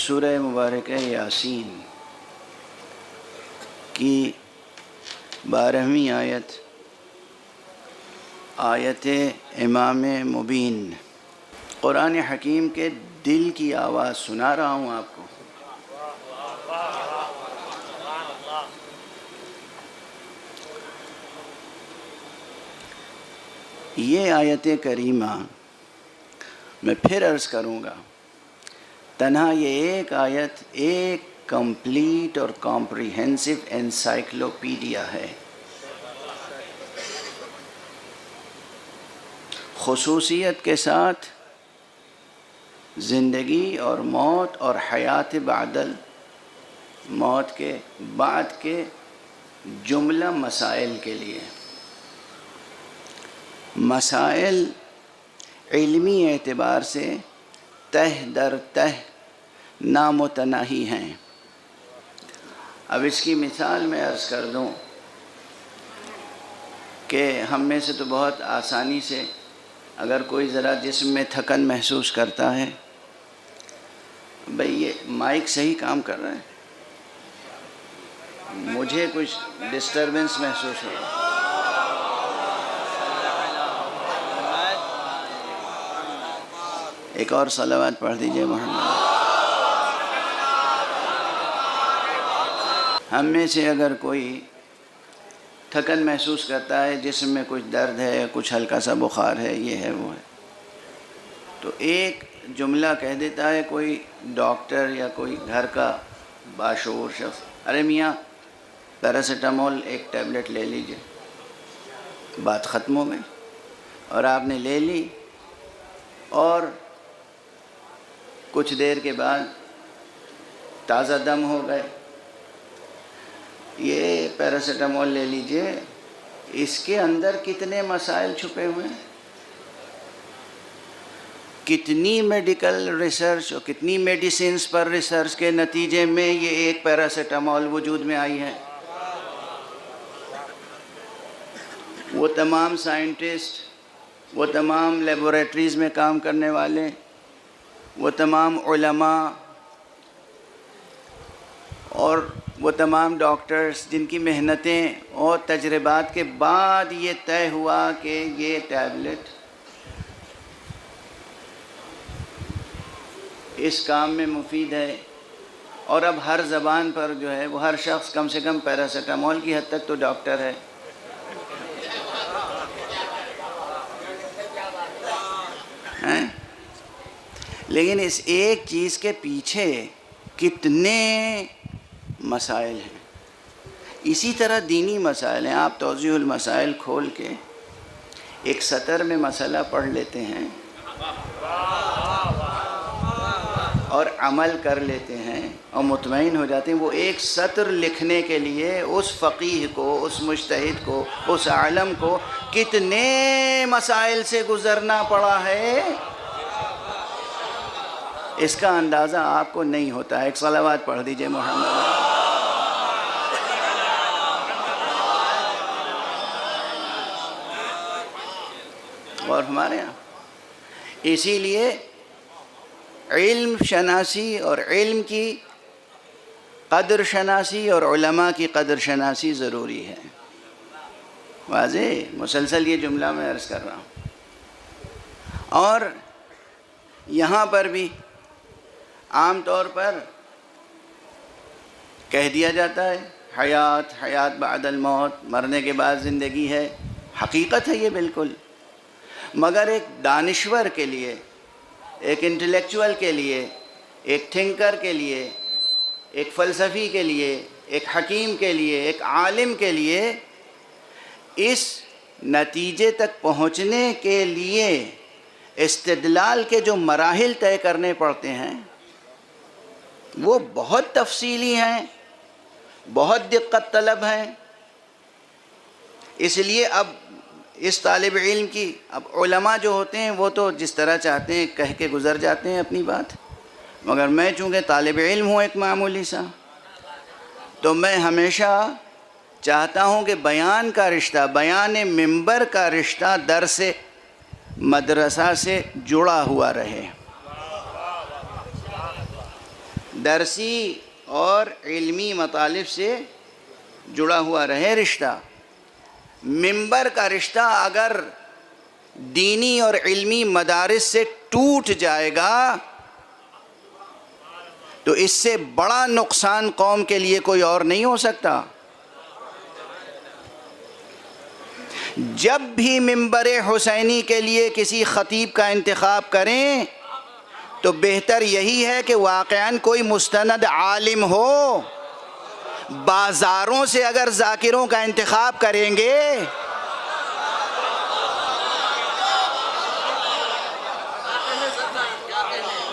سورہ مبارکہ یاسین کی 12ویں آیت امام مبین، قرآن حکیم کے دل کی آواز سنا رہا ہوں آپ کو۔ یہ آیت کریمہ میں پھر عرض کروں گا، تنہا یہ ایک آیت ایک کمپلیٹ اور کمپریہنسو انسائکلوپیڈیا ہے۔ خصوصیت کے ساتھ زندگی اور موت اور حیات بعد الموت کے بعد کے جملہ مسائل کے لیے، مسائل علمی اعتبار سے تہ در تہ نامتناہی ہیں۔ اب اس کی مثال میں عرض کر دوں کہ ہم میں سے تو بہت آسانی سے اگر کوئی ذرا جسم میں تھکن محسوس کرتا ہے، بھئی یہ مائک صحیح کام کر رہا ہے، مجھے کچھ ڈسٹربنس محسوس ہو رہا ہے۔ ایک اور صلوات پڑھ دیجئے محمد۔ ہم میں سے اگر کوئی تھکن محسوس کرتا ہے، جسم میں کچھ درد ہے، کچھ ہلکا سا بخار ہے، یہ ہے وہ ہے، تو ایک جملہ کہہ دیتا ہے کوئی ڈاکٹر یا کوئی گھر کا باشعور شخص، ارے میاں پیراسیٹامول ایک ٹیبلٹ لے لیجئے، بات ختم ہو گئی۔ اور آپ نے لے لی اور کچھ دیر کے بعد تازہ دم ہو گئے۔ یہ پیراسیٹامول لے لیجئے، اس کے اندر کتنے مسائل چھپے ہوئے ہیں، کتنی میڈیکل ریسرچ اور کتنی میڈیسنز پر ریسرچ کے نتیجے میں یہ ایک پیراسیٹامول وجود میں آئی ہے۔ وہ تمام سائنٹسٹ، وہ تمام لیبوریٹریز میں کام کرنے والے، وہ تمام علماء اور وہ تمام ڈاکٹرز جن کی محنتیں اور تجربات کے بعد یہ طے ہوا کہ یہ ٹیبلٹ اس کام میں مفید ہے، اور اب ہر زبان پر جو ہے وہ ہر شخص کم سے کم پیراسیٹامول کی حد تک تو ڈاکٹر ہے۔ لیکن اس ایک چیز کے پیچھے کتنے مسائل ہیں۔ اسی طرح دینی مسائل ہیں۔ آپ توضیح المسائل کھول کے ایک سطر میں مسئلہ پڑھ لیتے ہیں اور عمل کر لیتے ہیں اور مطمئن ہو جاتے ہیں۔ وہ ایک سطر لکھنے کے لیے اس فقیہ کو، اس مجتہد کو، اس عالم کو کتنے مسائل سے گزرنا پڑا ہے، اس کا اندازہ آپ کو نہیں ہوتا ہے۔ ایک صلوات پڑھ دیجئے محمد۔ اور ہمارے یہاں اسی لیے علم شناسی اور علم کی قدر شناسی اور علماء کی قدر شناسی ضروری ہے۔ واضح مسلسل یہ جملہ میں عرض کر رہا ہوں۔ اور یہاں پر بھی عام طور پر کہہ دیا جاتا ہے حیات بعد الموت، مرنے کے بعد زندگی ہے، حقیقت ہے یہ بالکل، مگر ایک دانشور کے لیے، ایک انٹلیکچول کے لیے، ایک تھنکر کے لیے، ایک فلسفی کے لیے، ایک حکیم کے لیے، ایک عالم کے لیے اس نتیجے تک پہنچنے کے لیے استدلال کے جو مراحل طے کرنے پڑتے ہیں وہ بہت تفصیلی ہیں، بہت دقت طلب ہیں۔ اس لیے اب اس طالب علم کی، اب علماء جو ہوتے ہیں وہ تو جس طرح چاہتے ہیں کہہ کے گزر جاتے ہیں اپنی بات، مگر میں چونکہ طالب علم ہوں ایک معمولی سا، تو میں ہمیشہ چاہتا ہوں کہ بیان کا رشتہ، بیان منبر کا رشتہ درس مدرسہ سے جڑا ہوا رہے۔ درسی اور علمی مطالب سے جڑا ہوا رہے رشتہ. منبر کا رشتہ اگر دینی اور علمی مدارس سے ٹوٹ جائے گا تو اس سے بڑا نقصان قوم کے لیے کوئی اور نہیں ہو سکتا. جب بھی منبر حسینی کے لیے کسی خطیب کا انتخاب کریں تو بہتر یہی ہے کہ واقعاً کوئی مستند عالم ہو. بازاروں سے اگر ذاکروں کا انتخاب کریں گے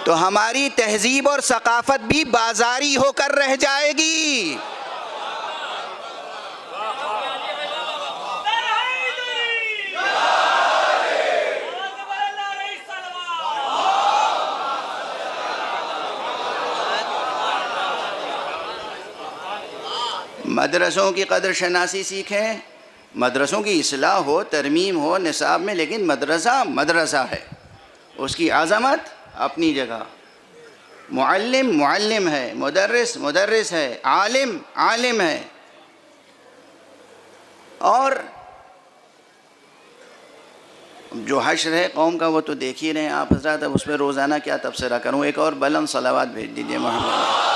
تو ہماری تہذیب اور ثقافت بھی بازاری ہو کر رہ جائے گی. مدرسوں کی قدر شناسی سیکھیں. مدرسوں کی اصلاح ہو، ترمیم ہو نصاب میں، لیکن مدرسہ مدرسہ ہے، اس کی عظمت اپنی جگہ. معلم معلم ہے، مدرس مدرس ہے، عالم عالم ہے. اور جو حشر ہے قوم کا وہ تو دیکھ ہی رہے ہیں آپ حضرات. اب اس پہ روزانہ کیا تبصرہ کروں. ایک اور بلند صلوات بھیج دیجئے محمد.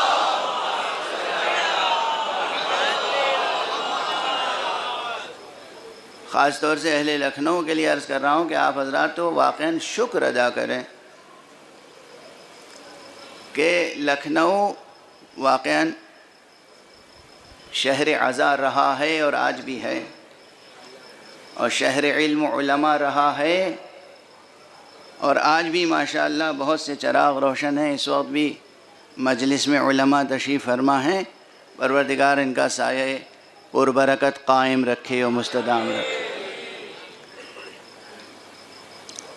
خاص طور سے اہل لکھنؤ کے لیے عرض کر رہا ہوں کہ آپ حضرات تو واقعاً شکر ادا کریں کہ لکھنؤ واقعاً شہر عزا رہا ہے اور آج بھی ہے، اور شہر علم و علماء رہا ہے، اور آج بھی ماشاءاللہ بہت سے چراغ روشن ہیں. اس وقت بھی مجلس میں علماء تشریف فرما ہیں. پروردگار ان کا سایہ پربرکت قائم رکھے اور مستدام رکھے.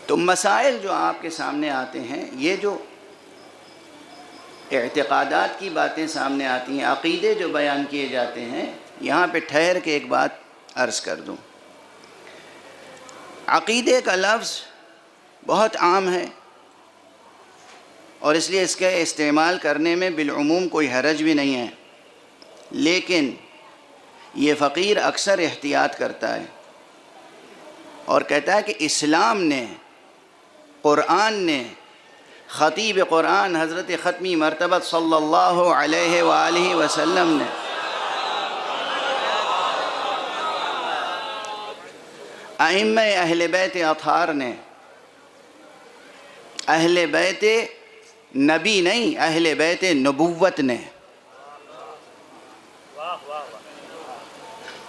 تو مسائل جو آپ کے سامنے آتے ہیں، یہ جو اعتقادات کی باتیں سامنے آتی ہیں، عقیدے جو بیان کیے جاتے ہیں، یہاں پہ ٹھہر کے ایک بات عرض کر دوں. عقیدے کا لفظ بہت عام ہے اور اس لیے اس کے استعمال کرنے میں بالعموم کوئی حرج بھی نہیں ہے، لیکن یہ فقیر اکثر احتیاط کرتا ہے اور کہتا ہے کہ اسلام نے، قرآن نے، خطیب قرآن حضرت ختمی مرتبہ صلی اللہ علیہ وآلہ وسلم نے، ائمہ اہل بیت اطہار نے، اہل بیت نبی نہیں، اہل بیت نبوت نے،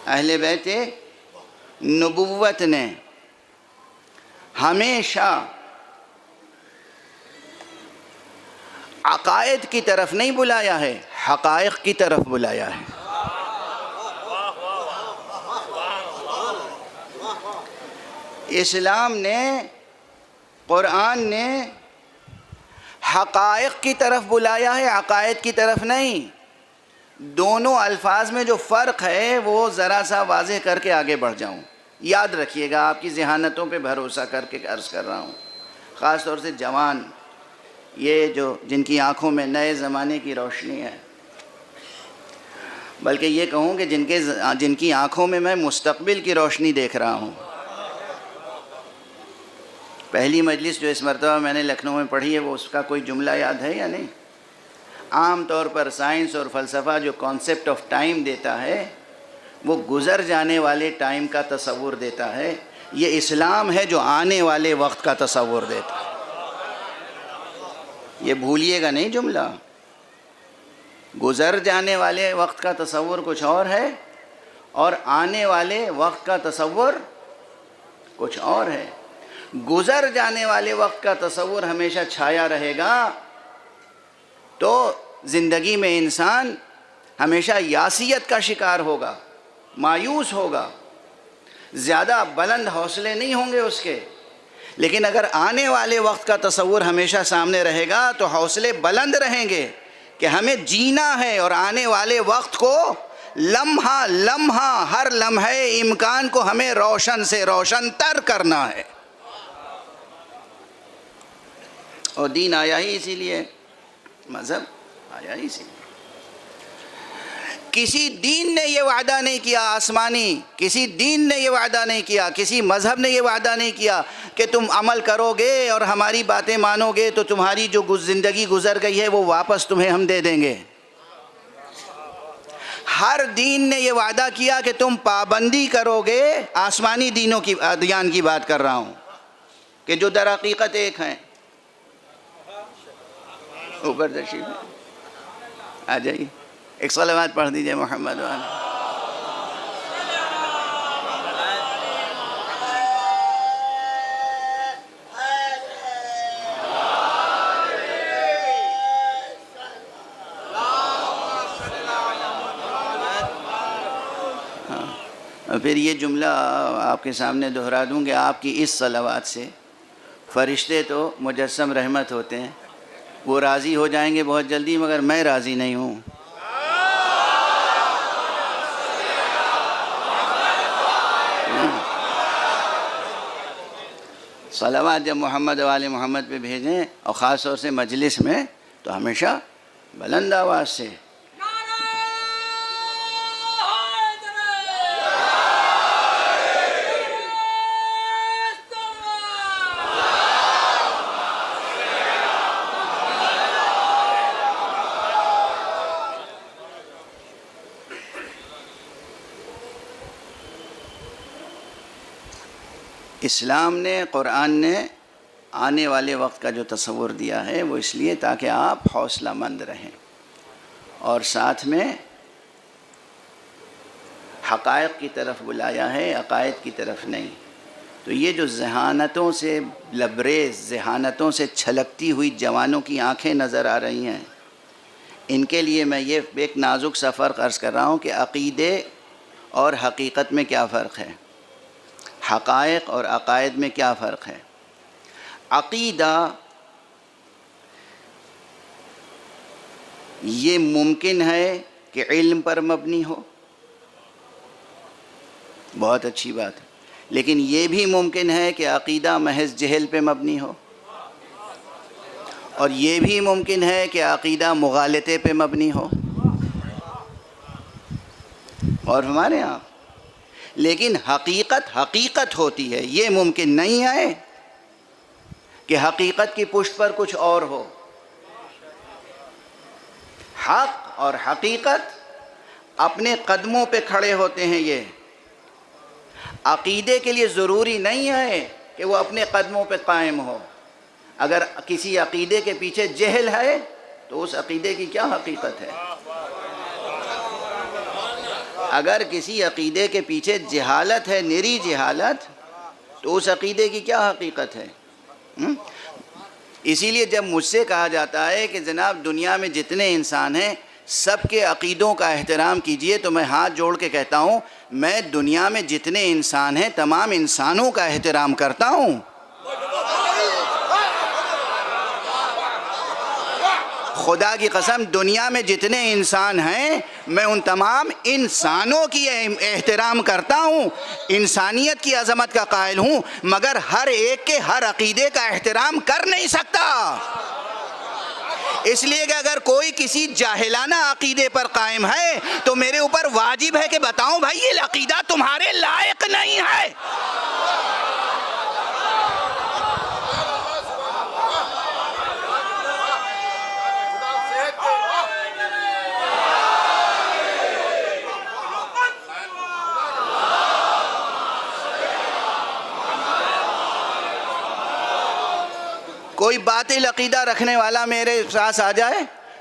اہل بیت نبوت نے ہمیشہ عقائد کی طرف نہیں بلایا ہے، حقائق کی طرف بلایا ہے. اسلام نے، قرآن نے حقائق کی طرف بلایا ہے، عقائد کی طرف نہیں. دونوں الفاظ میں جو فرق ہے وہ ذرا سا واضح کر کے آگے بڑھ جاؤں. یاد رکھیے گا، آپ کی ذہانتوں پہ بھروسہ کر کے عرض کر رہا ہوں. خاص طور سے جوان، یہ جو جن کی آنکھوں میں نئے زمانے کی روشنی ہے، بلکہ یہ کہوں کہ جن کی آنکھوں میں میں مستقبل کی روشنی دیکھ رہا ہوں. پہلی مجلس جو اس مرتبہ میں نے لکھنؤ میں پڑھی ہے، وہ اس کا کوئی جملہ یاد ہے یا نہیں؟ عام طور پر سائنس اور فلسفہ جو کانسیپٹ آف ٹائم دیتا ہے وہ گزر جانے والے ٹائم کا تصور دیتا ہے. یہ اسلام ہے جو آنے والے وقت کا تصور دیتا ہے. یہ بھولیے گا نہیں جملہ. گزر جانے والے وقت کا تصور کچھ اور ہے اور آنے والے وقت کا تصور کچھ اور ہے. گزر جانے والے وقت کا تصور ہمیشہ چھایا رہے گا تو زندگی میں انسان ہمیشہ یاسیت کا شکار ہوگا، مایوس ہوگا، زیادہ بلند حوصلے نہیں ہوں گے اس کے. لیکن اگر آنے والے وقت کا تصور ہمیشہ سامنے رہے گا تو حوصلے بلند رہیں گے کہ ہمیں جینا ہے اور آنے والے وقت کو لمحہ لمحہ، ہر لمحے امکان کو ہمیں روشن سے روشن تر کرنا ہے. اور دین آیا ہی اسی لیے، مذہب آیا اسی لیے. کسی دین نے یہ وعدہ نہیں کیا آسمانی، کسی دین نے یہ وعدہ نہیں کیا، کسی مذہب نے یہ وعدہ نہیں کیا کہ تم عمل کرو گے اور ہماری باتیں مانو گے تو تمہاری جو زندگی گزر گئی ہے وہ واپس تمہیں ہم دے دیں گے. ہر دین نے یہ وعدہ کیا کہ تم پابندی کرو گے. آسمانی دینوں کی ادیان کی بات کر رہا ہوں کہ جو در حقیقت ایک ہیں. اوپر تشریف آ جائیے، ایک صلوات پڑھ دیجئے محمد وآلہ. پھر یہ جملہ آپ کے سامنے دہرا دوں کہ آپ کی اس صلوات سے فرشتے تو مجسم رحمت ہوتے ہیں، وہ راضی ہو جائیں گے بہت جلدی، مگر میں راضی نہیں ہوں. صلوات جب محمد وآل محمد پہ بھیجیں اور خاص طور سے مجلس میں تو ہمیشہ بلند آواز سے. اسلام نے، قرآن نے آنے والے وقت کا جو تصور دیا ہے وہ اس لیے تاکہ آپ حوصلہ مند رہیں اور ساتھ میں حقائق کی طرف بلایا ہے، عقائد کی طرف نہیں. تو یہ جو ذہانتوں سے لبریز، ذہانتوں سے چھلکتی ہوئی جوانوں کی آنکھیں نظر آ رہی ہیں، ان کے لیے میں یہ ایک نازک سا فرق عرض کر رہا ہوں کہ عقیدے اور حقیقت میں کیا فرق ہے، حقائق اور عقائد میں کیا فرق ہے. عقیدہ یہ ممکن ہے کہ علم پر مبنی ہو، بہت اچھی بات ہے، لیکن یہ بھی ممکن ہے کہ عقیدہ محض جہل پہ مبنی ہو، اور یہ بھی ممکن ہے کہ عقیدہ مغالطے پہ مبنی ہو. اور ہمارے یہاں لیکن حقیقت ہوتی ہے. یہ ممکن نہیں ہے کہ حقیقت کی پشت پر کچھ اور ہو. حق اور حقیقت اپنے قدموں پہ کھڑے ہوتے ہیں. یہ عقیدے کے لیے ضروری نہیں ہے کہ وہ اپنے قدموں پہ قائم ہو. اگر کسی عقیدے کے پیچھے جہل ہے تو اس عقیدے کی کیا حقیقت ہے؟ اگر کسی عقیدے کے پیچھے جہالت ہے، نری جہالت، تو اس عقیدے کی کیا حقیقت ہے؟ اسی لیے جب مجھ سے کہا جاتا ہے کہ جناب دنیا میں جتنے انسان ہیں سب کے عقیدوں کا احترام کیجئے، تو میں ہاتھ جوڑ کے کہتا ہوں میں دنیا میں جتنے انسان ہیں تمام انسانوں کا احترام کرتا ہوں. خدا کی قسم دنیا میں جتنے انسان ہیں میں ان تمام انسانوں کی احترام کرتا ہوں، انسانیت کی عظمت کا قائل ہوں، مگر ہر ایک کے ہر عقیدے کا احترام کر نہیں سکتا. اس لیے کہ اگر کوئی کسی جاہلانہ عقیدے پر قائم ہے تو میرے اوپر واجب ہے کہ بتاؤں بھائی یہ عقیدہ تمہارے لائق نہیں ہے. کوئی باطل عقیدہ رکھنے والا میرے پاس آ جائے،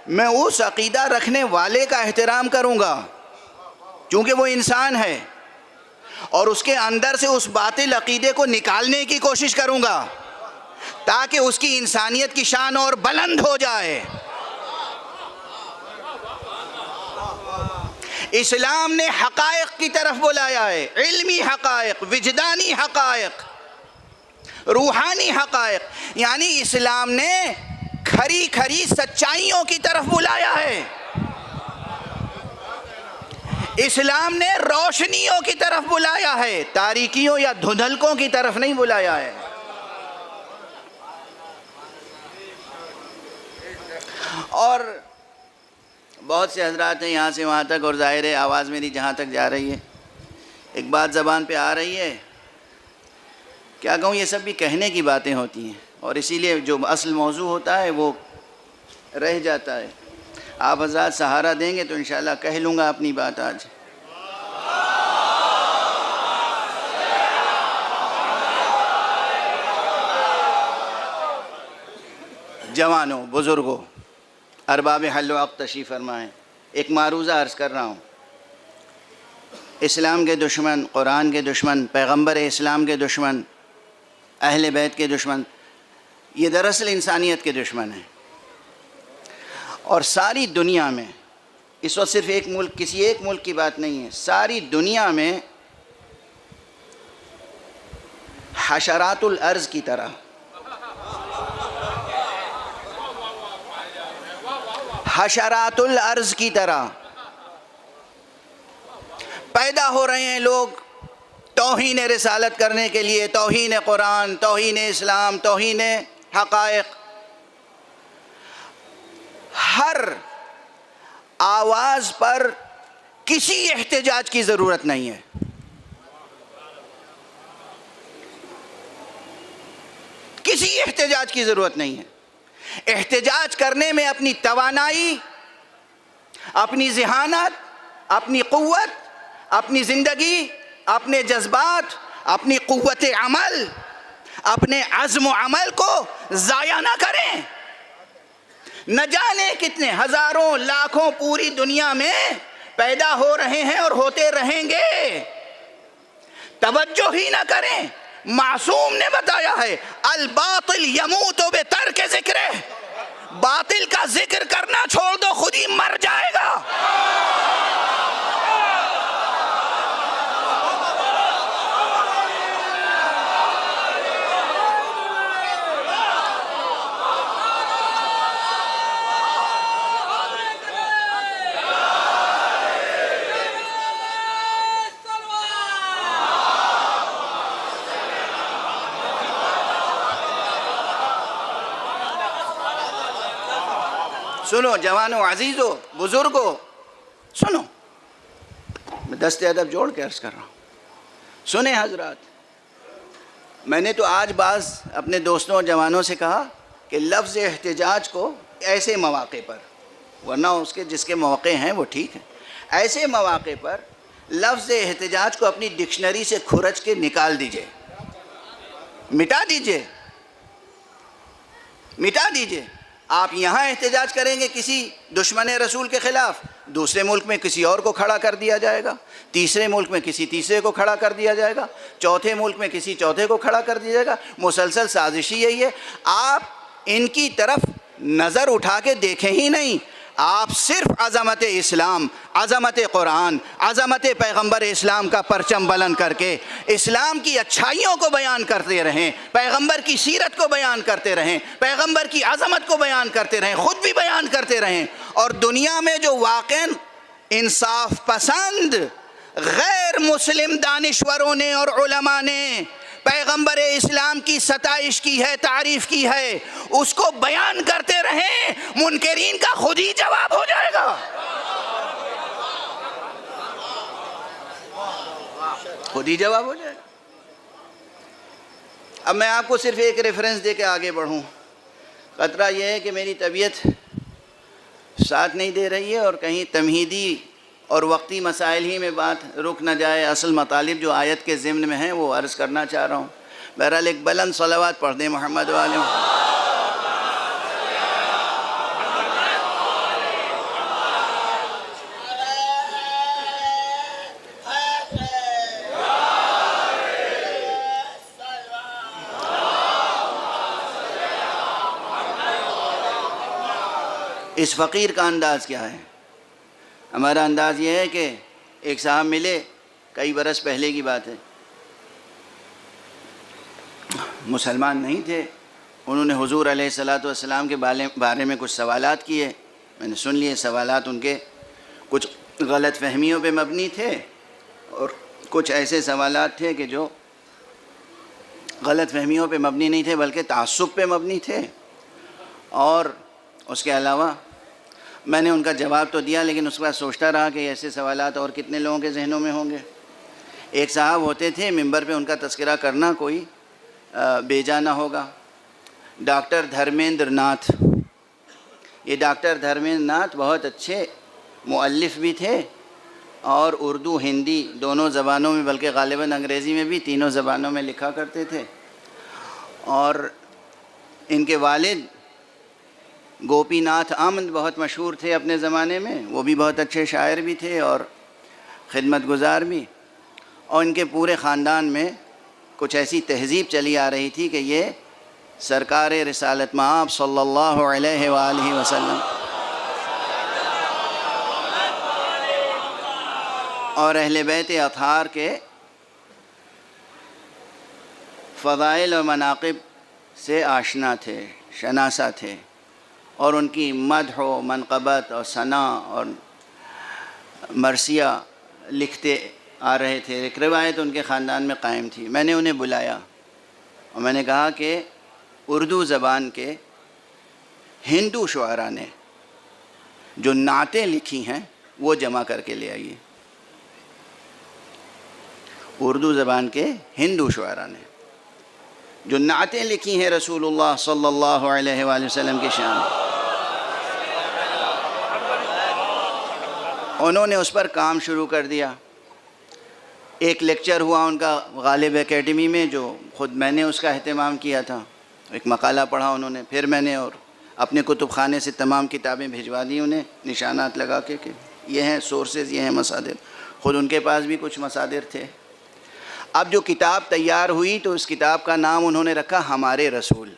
میں اس عقیدہ رکھنے والے کا احترام کروں گا چونکہ وہ انسان ہے، اور اس کے اندر سے اس باطل عقیدے کو نکالنے کی کوشش کروں گا تاکہ اس کی انسانیت کی شان اور بلند ہو جائے. اسلام نے حقائق کی طرف بلایا ہے، علمی حقائق، وجدانی حقائق، روحانی حقائق. یعنی اسلام نے کھری کھری سچائیوں کی طرف بلایا ہے. اسلام نے روشنیوں کی طرف بلایا ہے، تاریکیوں یا دھندلکوں کی طرف نہیں بلایا ہے. اور بہت سے حضرات ہیں یہاں سے وہاں تک، اور ظاہر ہے آواز میری جہاں تک جا رہی ہے ایک بات زبان پہ آ رہی ہے، کیا کہوں، یہ سب بھی کہنے کی باتیں ہوتی ہیں، اور اسی لیے جو اصل موضوع ہوتا ہے وہ رہ جاتا ہے۔ آپ حضرات سہارا دیں گے تو انشاءاللہ کہہ لوں گا اپنی بات آج۔ جوانوں، بزرگوں، ارباب حل و عقد تشریف فرمائیں، ایک معروضہ عرض کر رہا ہوں۔ اسلام کے دشمن، قرآن کے دشمن، پیغمبر اسلام کے دشمن، اہل بیت کے دشمن، یہ دراصل انسانیت کے دشمن ہیں، اور ساری دنیا میں اس وقت صرف ایک ملک، کسی ایک ملک کی بات نہیں ہے، ساری دنیا میں حشرات الارض کی طرح، حشرات الارض کی طرح پیدا ہو رہے ہیں لوگ توہین رسالت کرنے کے لیے، توہین قرآن، توہین اسلام، توہین حقائق۔ ہر آواز پر کسی احتجاج کی ضرورت نہیں ہے، کسی احتجاج کی ضرورت نہیں ہے۔ احتجاج کرنے میں اپنی توانائی، اپنی ذہانت، اپنی قوت، اپنی زندگی، اپنے جذبات، اپنی قوت عمل، اپنے عزم و عمل کو ضائع نہ کریں۔ نہ جانے کتنے ہزاروں لاکھوں پوری دنیا میں پیدا ہو رہے ہیں اور ہوتے رہیں گے، توجہ ہی نہ کریں۔ معصوم نے بتایا ہے الباطل یموت بترک ذکرہ، باطل کا ذکر کرنا چھوڑ دو خود ہی مر جائے گا۔ سنو جوانوں، عزیزوں، بزرگوں، سنو، میں دست ادب جوڑ کے عرض کر رہا ہوں، سنیں حضرات۔ میں نے تو آج بعض اپنے دوستوں اور جوانوں سے کہا کہ لفظ احتجاج کو ایسے مواقع پر، ورنہ اس کے جس کے مواقع ہیں وہ ٹھیک ہیں، ایسے مواقع پر لفظ احتجاج کو اپنی ڈکشنری سے کھرچ کے نکال دیجئے، مٹا دیجئے، مٹا دیجئے۔ آپ یہاں احتجاج کریں گے کسی دشمن رسول کے خلاف، دوسرے ملک میں کسی اور کو کھڑا کر دیا جائے گا، تیسرے ملک میں کسی تیسرے کو کھڑا کر دیا جائے گا، چوتھے ملک میں کسی چوتھے کو کھڑا کر دیا جائے گا۔ مسلسل سازشی یہی ہے۔ آپ ان کی طرف نظر اٹھا کے دیکھیں ہی نہیں، آپ صرف عظمت اسلام، عظمت قرآن، عظمت پیغمبر اسلام کا پرچم بلند کر کے اسلام کی اچھائیوں کو بیان کرتے رہیں، پیغمبر کی سیرت کو بیان کرتے رہیں، پیغمبر کی عظمت کو بیان کرتے رہیں، خود بھی بیان کرتے رہیں، اور دنیا میں جو واقعاً انصاف پسند غیر مسلم دانشوروں نے اور علماء نے پیغمبر اسلام کی ستائش کی ہے، تعریف کی ہے، اس کو بیان کرتے رہیں، منکرین کا خود ہی جواب ہو جائے گا، خود ہی جواب ہو جائے گا۔ اب میں آپ کو صرف ایک ریفرنس دے کے آگے بڑھوں۔ خطرہ یہ ہے کہ میری طبیعت ساتھ نہیں دے رہی ہے اور کہیں تمہیدی اور وقتی مسائل ہی میں بات رک نہ جائے، اصل مطالب جو آیت کے ضمن میں ہیں وہ عرض کرنا چاہ رہا ہوں۔ بہرحال ایک بلند صلوات پڑھ دیں محمد والے۔ اس فقیر کا انداز کیا ہے؟ ہمارا انداز یہ ہے کہ ایک صاحب ملے، کئی برس پہلے کی بات ہے، مسلمان نہیں تھے، انہوں نے حضور علیہ السلام کے بارے میں کچھ سوالات کیے، میں نے سن لیے۔ سوالات ان کے کچھ غلط فہمیوں پہ مبنی تھے اور کچھ ایسے سوالات تھے کہ جو غلط فہمیوں پہ مبنی نہیں تھے بلکہ تعصب پہ مبنی تھے، اور اس کے علاوہ میں نے ان کا جواب تو دیا، لیکن اس کے بعد سوچتا رہا کہ ایسے سوالات اور کتنے لوگوں کے ذہنوں میں ہوں گے۔ ایک صاحب ہوتے تھے، ممبر پہ ان کا تذکرہ کرنا کوئی بیجا نہ ہوگا، ڈاکٹر دھرمیندر ناتھ۔ یہ ڈاکٹر دھرمیندر ناتھ بہت اچھے مؤلف بھی تھے، اور اردو ہندی دونوں زبانوں میں، بلکہ غالباً انگریزی میں بھی، تینوں زبانوں میں لکھا کرتے تھے۔ اور ان کے والد گوپی ناتھ آمند بہت مشہور تھے اپنے زمانے میں، وہ بھی بہت اچھے شاعر بھی تھے اور خدمت گزار بھی۔ اور ان کے پورے خاندان میں کچھ ایسی تہذیب چلی آ رہی تھی کہ یہ سرکار رسالت مآب صلی اللہ علیہ وآلہ وسلم اور اہل بیت اطہار کے فضائل و مناقب سے آشنا تھے، شناسہ تھے، اور ان کی مدح و منقبت اور ثنا اور مرثیہ لکھتے آ رہے تھے۔ ایک روایت ان کے خاندان میں قائم تھی۔ میں نے انہیں بلایا اور میں نے کہا کہ اردو زبان کے ہندو شعراء نے جو نعتیں لکھی ہیں وہ جمع کر کے لے آئیے۔ اردو زبان کے ہندو شعراء نے جو نعتیں لکھی ہیں رسول اللہ صلی اللہ علیہ وآلہ وسلم کی شان، انہوں نے اس پر کام شروع کر دیا۔ ایک لیکچر ہوا ان کا غالب اکیڈمی میں، جو خود میں نے اس کا اہتمام کیا تھا۔ ایک مقالہ پڑھا انہوں نے، پھر میں نے اور اپنے کتب خانے سے تمام کتابیں بھجوا دی انہیں، نشانات لگا کے کہ یہ ہیں سورسز، یہ ہیں مصادر۔ خود ان کے پاس بھی کچھ مصادر تھے۔ اب جو کتاب تیار ہوئی تو اس کتاب کا نام انہوں نے رکھا ہمارے رسول۔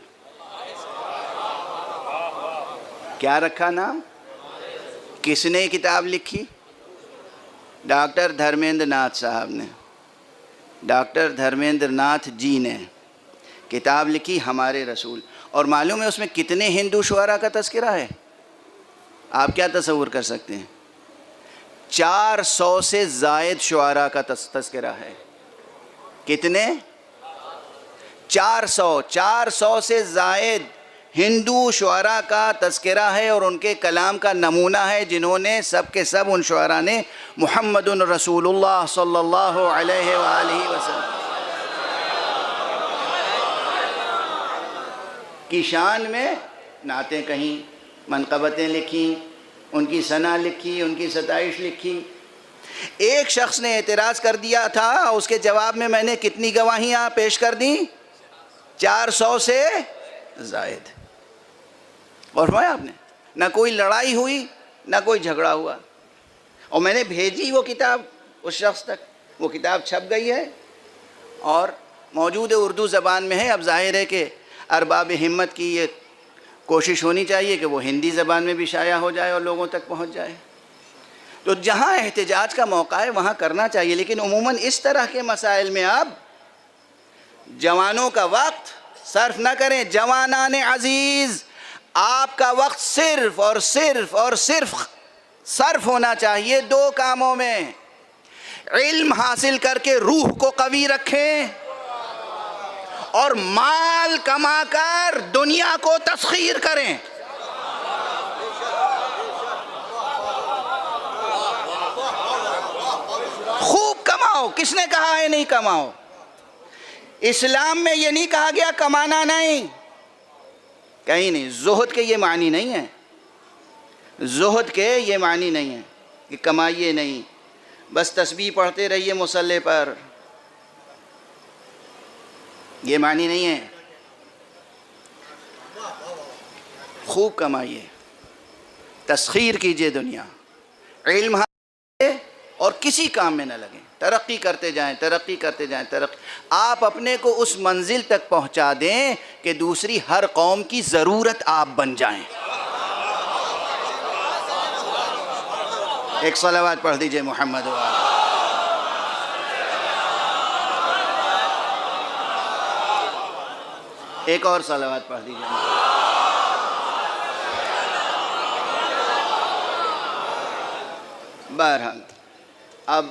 کیا رکھا نام؟ کس نے کتاب لکھی؟ ڈاکٹر دھرمیندر ناتھ صاحب نے، ڈاکٹر دھرمیندر ناتھ جی نے کتاب لکھی ہمارے رسول۔ اور معلوم ہے اس میں کتنے ہندو شعراء کا تذکرہ ہے؟ آپ کیا تصور کر سکتے ہیں؟ 400 سے زائد شعراء کا تذکرہ ہے۔ کتنے؟ 400 سے زائد ہندو شعراء کا تذکرہ ہے، اور ان کے کلام کا نمونہ ہے، جنہوں نے سب کے سب ان شعراء نے محمد رسول اللہ صلی اللہ علیہ وآلہ وسلم کی شان میں نعتیں کہیں، منقبتیں لکھیں، ان کی ثنا لکھی، ان کی ستائش لکھی۔ ایک شخص نے اعتراض کر دیا تھا، اس کے جواب میں میں نے کتنی گواہیاں پیش کر دیں؟ 400 سے زائد۔ اور فرمایا آپ نے، نہ کوئی لڑائی ہوئی نہ کوئی جھگڑا ہوا، اور میں نے بھیجی وہ کتاب اس شخص تک، وہ کتاب چھپ گئی ہے اور موجود اردو زبان میں ہے۔ اب ظاہر ہے کہ ارباب ہمت کی یہ کوشش ہونی چاہیے کہ وہ ہندی زبان میں بھی شائع ہو جائے اور لوگوں تک پہنچ جائے۔ تو جہاں احتجاج کا موقع ہے وہاں کرنا چاہیے، لیکن عموماً اس طرح کے مسائل میں آپ جوانوں کا وقت صرف نہ کریں۔ جوانان عزیز، آپ کا وقت صرف اور صرف اور صرف صرف ہونا چاہیے 2 کاموں میں۔ علم حاصل کر کے روح کو قوی رکھیں، اور مال کما کر دنیا کو تسخیر کریں۔ خوب کماؤ، کس نے کہا ہے نہیں کماؤ؟ اسلام میں یہ نہیں کہا گیا کمانا نہیں، کہیں نہیں۔ زہد کے یہ معنی نہیں ہے، زہد کے یہ معنی نہیں ہے کہ کمائیے نہیں، بس تسبیح پڑھتے رہیے مصلی پر، یہ معنی نہیں ہے۔ خوب کمائیے، تسخیر کیجئے دنیا، علم حاصل اور کسی کام میں نہ لگیں، ترقی کرتے جائیں، ترقی کرتے جائیں، ترقی۔ آپ اپنے کو اس منزل تک پہنچا دیں کہ دوسری ہر قوم کی ضرورت آپ بن جائیں۔ ایک صلوات پڑھ دیجئے محمد و آلہ۔ ایک اور صلوات پڑھ دیجئے۔ بہرحال اب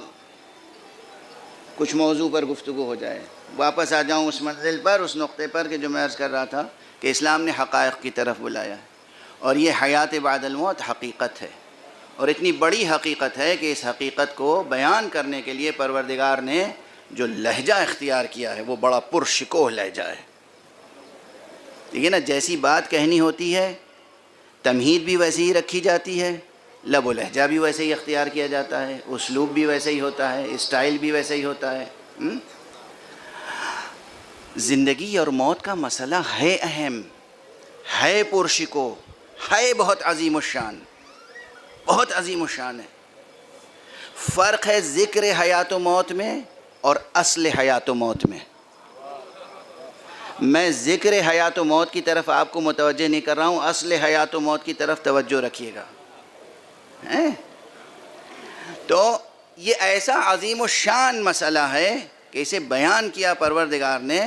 کچھ موضوع پر گفتگو ہو جائے، واپس آ جاؤں اس منزل پر، اس نقطے پر کہ جو میں عرض کر رہا تھا کہ اسلام نے حقائق کی طرف بلایا ہے۔ اور یہ حیات بعد الموت حقیقت ہے، اور اتنی بڑی حقیقت ہے کہ اس حقیقت کو بیان کرنے کے لیے پروردگار نے جو لہجہ اختیار کیا ہے وہ بڑا پرشکوہ لہجہ ہے۔ دیکھیے نا، جیسی بات کہنی ہوتی ہے تمہید بھی ویسے ہی رکھی جاتی ہے، لب و لہجہ بھی ویسے ہی اختیار کیا جاتا ہے، اسلوب بھی ویسے ہی ہوتا ہے، اسٹائل بھی ویسے ہی ہوتا ہے۔ زندگی اور موت کا مسئلہ ہے اہم، ہے پرشکوہ، ہے بہت عظیم الشان، بہت عظیم الشان ہے۔ فرق ہے ذکر حیات و موت میں اور اصل حیات و موت میں۔ میں ذکر حیات و موت کی طرف آپ کو متوجہ نہیں کر رہا ہوں، اصل حیات و موت کی طرف توجہ رکھیے گا۔ تو یہ ایسا عظیم الشان مسئلہ ہے کہ اسے بیان کیا پروردگار نے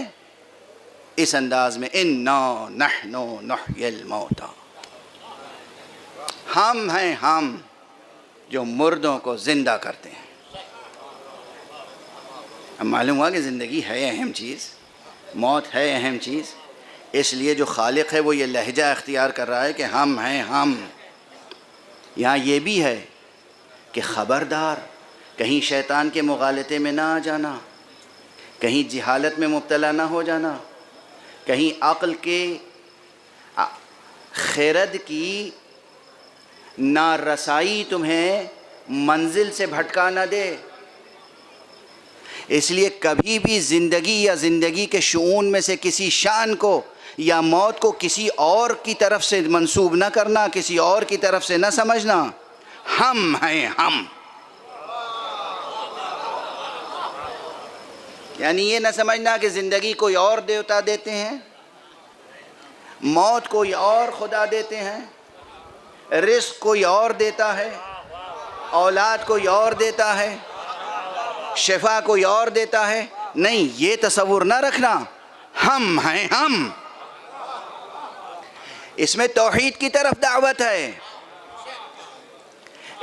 اس انداز میں، اِنَّا نَحْنُ نُحْيِي الْمَوْتَى، ہم ہیں ہم جو مردوں کو زندہ کرتے ہیں۔ اب معلوم ہوا کہ زندگی ہے اہم چیز، موت ہے اہم چیز، اس لیے جو خالق ہے وہ یہ لہجہ اختیار کر رہا ہے کہ ہم ہیں ہم۔ یہاں یہ بھی ہے کہ خبردار کہیں شیطان کے مغالطے میں نہ آ جانا، کہیں جہالت میں مبتلا نہ ہو جانا، کہیں عقل کے خرد کی نارسائی تمہیں منزل سے بھٹکا نہ دے۔ اس لیے کبھی بھی زندگی یا زندگی کے شؤون میں سے کسی شان کو یا موت کو کسی اور کی طرف سے منسوب نہ کرنا، کسی اور کی طرف سے نہ سمجھنا۔ ہم ہیں ہم، یعنی یہ نہ سمجھنا کہ زندگی کوئی اور دیوتا دیتے ہیں، موت کوئی اور خدا دیتے ہیں، رزق کوئی اور دیتا ہے، اولاد کوئی اور دیتا ہے، شفا کوئی اور دیتا ہے۔ نہیں، یہ تصور نہ رکھنا، ہم ہیں ہم۔ اس میں توحید کی طرف دعوت ہے،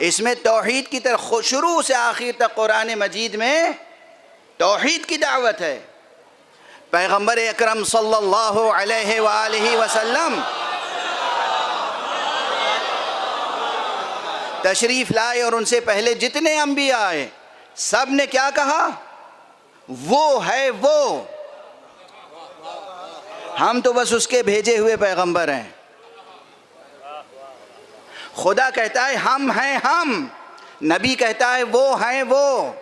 اس میں توحید کی طرف، شروع سے آخر تک قرآن مجید میں توحید کی دعوت ہے۔ پیغمبر اکرم صلی اللہ علیہ وآلہ وسلم تشریف لائے اور ان سے پہلے جتنے انبیاء آئے سب نے کیا کہا؟ وہ ہے وہ، ہم تو بس اس کے بھیجے ہوئے پیغمبر ہیں۔ خدا کہتا ہے ہم ہیں ہم، نبی کہتا ہے وہ ہیں وہ،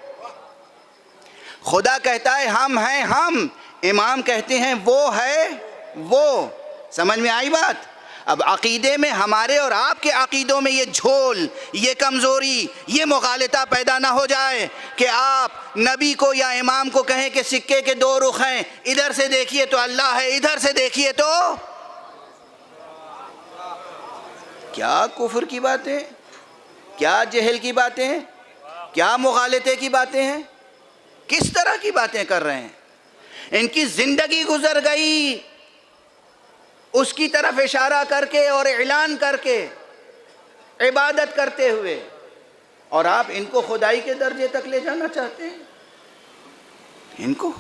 خدا کہتا ہے ہم ہیں ہم، امام کہتے ہیں وہ ہے وہ۔ سمجھ میں آئی بات؟ اب عقیدے میں ہمارے اور آپ کے عقیدوں میں یہ جھول، یہ کمزوری، یہ مغالطہ پیدا نہ ہو جائے کہ آپ نبی کو یا امام کو کہیں کہ سکے کے دو رخ ہیں، ادھر سے دیکھیے تو اللہ ہے، ادھر سے دیکھیے تو۔ کیا کفر کی باتیں، کیا جہل کی باتیں، کیا مغالطے کی باتیں ہیں، کس طرح کی باتیں کر رہے ہیں؟ ان کی زندگی گزر گئی اس کی طرف اشارہ کر کے اور اعلان کر کے، عبادت کرتے ہوئے، اور آپ ان کو خدائی کے درجے تک لے جانا چاہتے ہیں۔ ان کو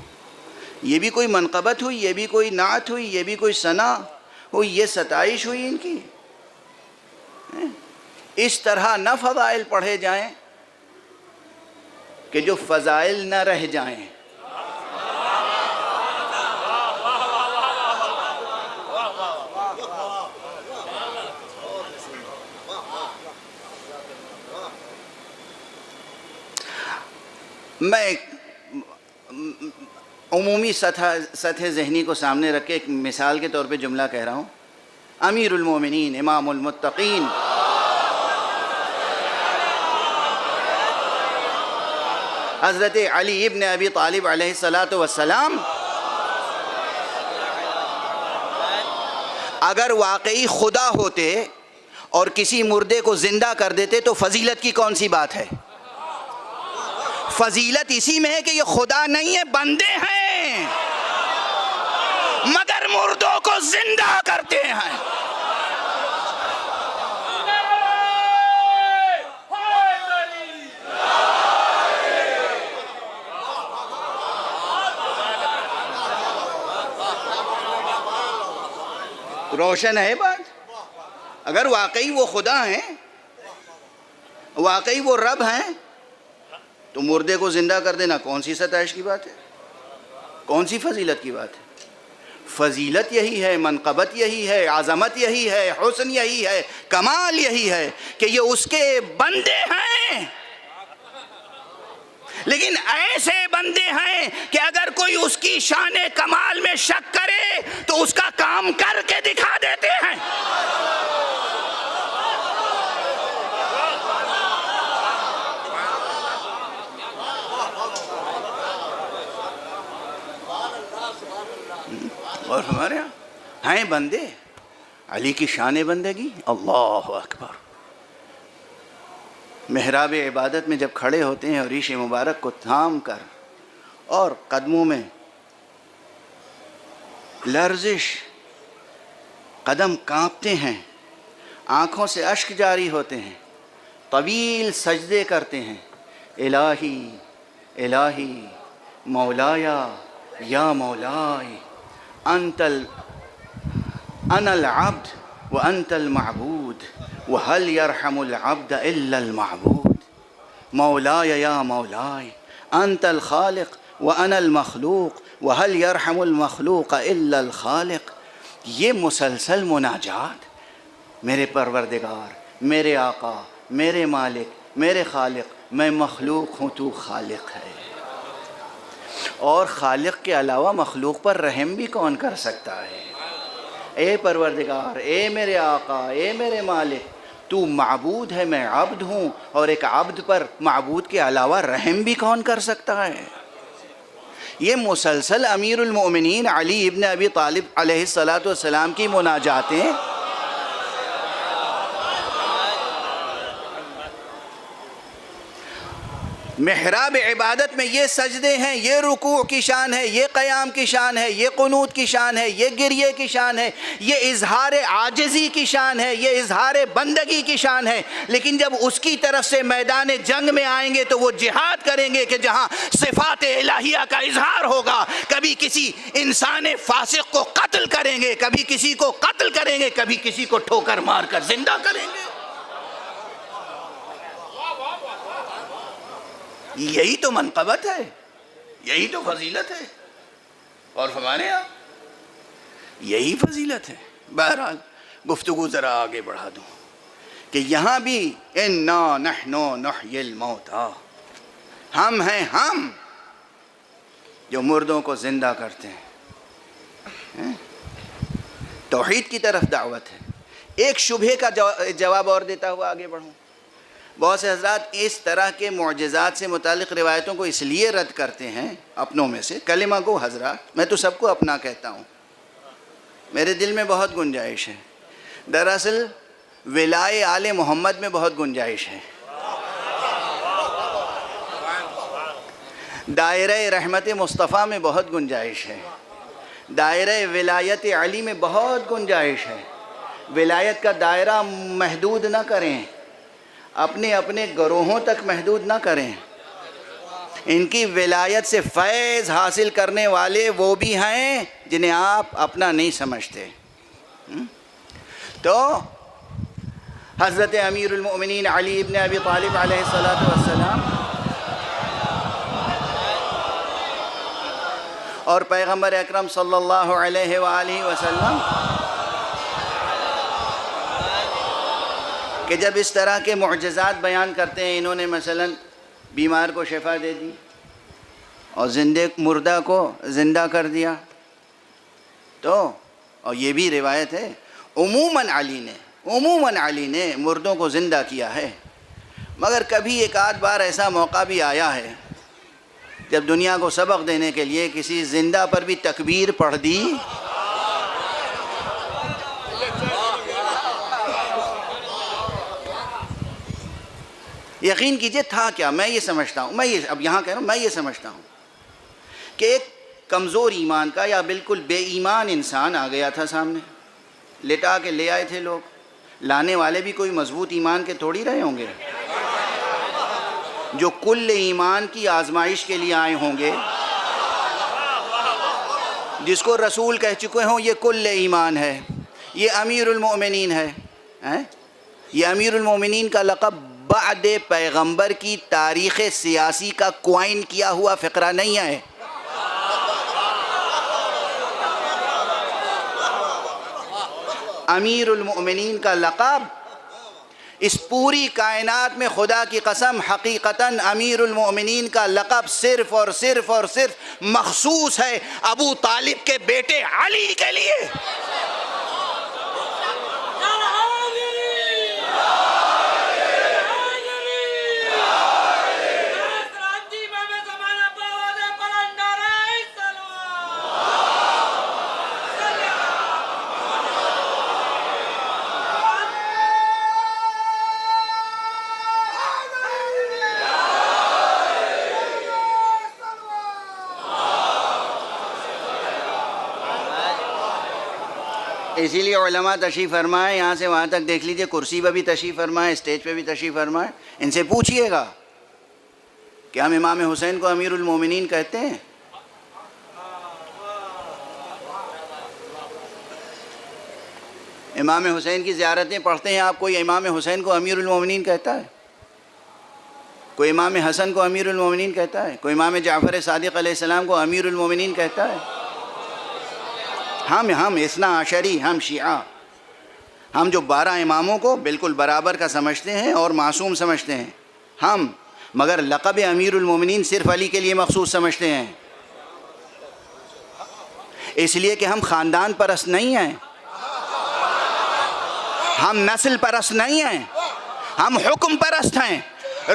یہ بھی کوئی منقبت ہوئی، یہ بھی کوئی نعت ہوئی، یہ بھی کوئی ثنا ہوئی، یہ ستائش ہوئی ان کی؟ اس طرح نہ فضائل پڑھے جائیں کہ جو فضائل نہ رہ جائیں۔ میں عمومی سطح ذہنی کو سامنے رکھ کے ایک مثال کے طور پہ جملہ کہہ رہا ہوں۔ امیر المومنین، امام المتقین، حضرت علی ابن ابی طالب علیہ السلام اگر واقعی خدا ہوتے اور کسی مردے کو زندہ کر دیتے تو فضیلت کی کون سی بات ہے؟ فضیلت اسی میں ہے کہ یہ خدا نہیں ہے، بندے ہیں مگر مردوں کو زندہ کرتے ہیں۔ روشن ہے بات؟ اگر واقعی وہ خدا ہیں، واقعی وہ رب ہیں، تو مردے کو زندہ کر دینا کون سی ستائش کی بات ہے، کون سی فضیلت کی بات ہے؟ فضیلت یہی ہے، منقبت یہی ہے، عظمت یہی ہے، حسن یہی ہے، کمال یہی ہے کہ یہ اس کے بندے ہیں، لیکن ایسے بندے ہیں کہ اگر کوئی اس کی شان کمال میں شک کرے تو اس کا کام کر کے دکھا دیتے ہیں۔ اور ہمارے یہاں ہیں بندے، علی کی شان بندگی، اللہ اکبر، محراب عبادت میں جب کھڑے ہوتے ہیں اور ریش مبارک کو تھام کر اور قدموں میں لرزش، قدم کانپتے ہیں، آنکھوں سے اشک جاری ہوتے ہیں، طویل سجدے کرتے ہیں، الہی الہی مولایا یا مولائی انا العبد وانت المعبود وهل يرحم العبد الا المعبود مولاي يا مولاي انت الخالق وانا المخلوق وهل يرحم المخلوق الا الخالق۔ یہ مسلسل مناجات، میرے پروردگار، میرے آقا، میرے مالک، میرے خالق، میں مخلوق ہوں، تو خالق ہے، اور خالق کے علاوہ مخلوق پر رحم بھی کون کر سکتا ہے؟ اے پروردگار، اے میرے آقا، اے میرے مالک، تو معبود ہے، میں عبد ہوں، اور ایک عبد پر معبود کے علاوہ رحم بھی کون کر سکتا ہے؟ یہ مسلسل امیر المؤمنین علی ابن ابی طالب علیہ السلام کی مناجاتیں، محراب عبادت میں یہ سجدے ہیں، یہ رکوع کی شان ہے، یہ قیام کی شان ہے، یہ قنوت کی شان ہے، یہ گریے کی شان ہے، یہ اظہار عاجزی کی شان ہے، یہ اظہار بندگی کی شان ہے، لیکن جب اس کی طرف سے میدان جنگ میں آئیں گے تو وہ جہاد کریں گے کہ جہاں صفات الہیہ کا اظہار ہوگا، کبھی کسی انسان فاسق کو قتل کریں گے، کبھی کسی کو قتل کریں گے، کبھی کسی کو ٹھوکر مار کر زندہ کریں گے۔ یہی تو منقبت ہے، یہی تو فضیلت ہے، اور ہمارے یہاں یہی فضیلت ہے۔ بہرحال گفتگو ذرا آگے بڑھا دوں کہ یہاں بھی انا نحن نحیی الموتى، ہم ہیں ہم جو مردوں کو زندہ کرتے ہیں۔ توحید کی طرف دعوت ہے۔ ایک شبہے کا جواب اور دیتا ہوا آگے بڑھوں۔ بہت سے حضرات اس طرح کے معجزات سے متعلق روایتوں کو اس لیے رد کرتے ہیں اپنوں میں سے، کلمہ گو حضرات، میں تو سب کو اپنا کہتا ہوں، میرے دل میں بہت گنجائش ہے، دراصل ولائے آل محمد میں بہت گنجائش ہے، دائرہ رحمت مصطفیٰ میں بہت گنجائش ہے، دائرہ ولایت علی میں بہت گنجائش ہے۔ ولایت کا دائرہ محدود نہ کریں، اپنے اپنے گروہوں تک محدود نہ کریں، ان کی ولایت سے فیض حاصل کرنے والے وہ بھی ہیں جنہیں آپ اپنا نہیں سمجھتے۔ تو حضرت امیر المؤمنین علی ابن ابی طالب علیہ السلام اور پیغمبر اکرم صلی اللہ علیہ وآلہ وسلم کہ جب اس طرح کے معجزات بیان کرتے ہیں، انہوں نے مثلا بیمار کو شفا دے دی اور مردہ کو زندہ کر دیا، تو اور یہ بھی روایت ہے عموماً علی نے مردوں کو زندہ کیا ہے، مگر کبھی ایک آدھ بار ایسا موقع بھی آیا ہے جب دنیا کو سبق دینے کے لیے کسی زندہ پر بھی تکبیر پڑھ دی، یقین کیجئے تھا کیا؟ میں یہ سمجھتا ہوں، اب یہاں کہہ رہا ہوں، میں یہ سمجھتا ہوں کہ ایک کمزور ایمان کا یا بالکل بے ایمان انسان آ گیا تھا سامنے، لٹا کے لے آئے تھے لوگ، لانے والے بھی کوئی مضبوط ایمان کے تھوڑی رہے ہوں گے، جو کل ایمان کی آزمائش کے لیے آئے ہوں گے، جس کو رسول کہہ چکے ہوں یہ کل ایمان ہے، یہ امیر المؤمنین ہے، یہ امیر المومنین کا لقب بعد پیغمبر کی تاریخ سیاسی کا کوائن کیا ہوا فقرہ نہیں ہے. امیر المؤمنین کا لقب اس پوری کائنات میں خدا کی قسم حقیقتاً امیر المؤمنین کا لقب صرف اور صرف اور صرف مخصوص ہے ابو طالب کے بیٹے علی کے لیے. اسی لیے علماء تشریف فرمائیں، یہاں سے وہاں تک دیکھ لیجئے، کرسی پہ بھی تشریف فرمائیں، اسٹیج پہ بھی تشریف فرمائیں. ان سے پوچھئے گا کہ ہم امام حسین کو امیر المومنین کہتے ہیں؟ امام حسین کی زیارتیں پڑھتے ہیں آپ، کوئی امام حسین کو امیر المومنین کہتا ہے؟ کوئی امام حسن کو امیر المومنین کہتا ہے؟ کوئی امام جعفر صادق علیہ السلام کو امیر المومنین کہتا ہے؟ ہم اثنا عشری، ہم شیعہ، ہم جو 12 اماموں کو بالکل برابر کا سمجھتے ہیں اور معصوم سمجھتے ہیں ہم، مگر لقب امیر المومنین صرف علی کے لیے مخصوص سمجھتے ہیں. اس لیے کہ ہم خاندان پرست نہیں ہیں، ہم نسل پرست نہیں ہیں، ہم حکم پرست ہیں.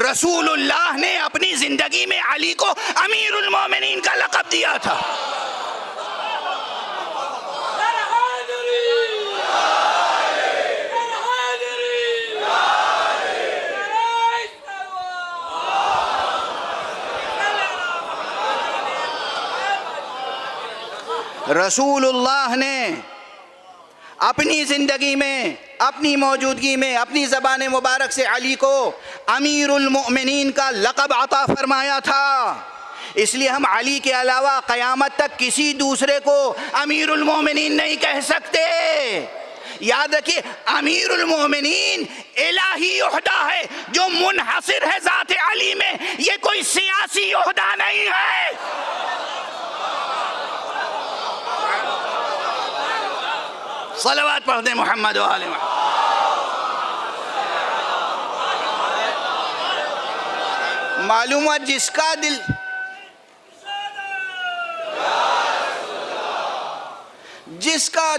رسول اللہ نے اپنی زندگی میں علی کو امیر المومنین کا لقب دیا تھا. رسول اللہ نے اپنی زندگی میں، اپنی موجودگی میں، اپنی زبان مبارک سے علی کو امیر المؤمنین کا لقب عطا فرمایا تھا. اس لیے ہم علی کے علاوہ قیامت تک کسی دوسرے کو امیر المؤمنین نہیں کہہ سکتے. یاد رکھیے، امیر المؤمنین الہی عہدہ ہے جو منحصر ہے ذات علی میں، یہ کوئی سیاسی عہدہ نہیں ہے. صلوات پڑھ دیں محمد و آل محمد. معلوم ہوا جس کا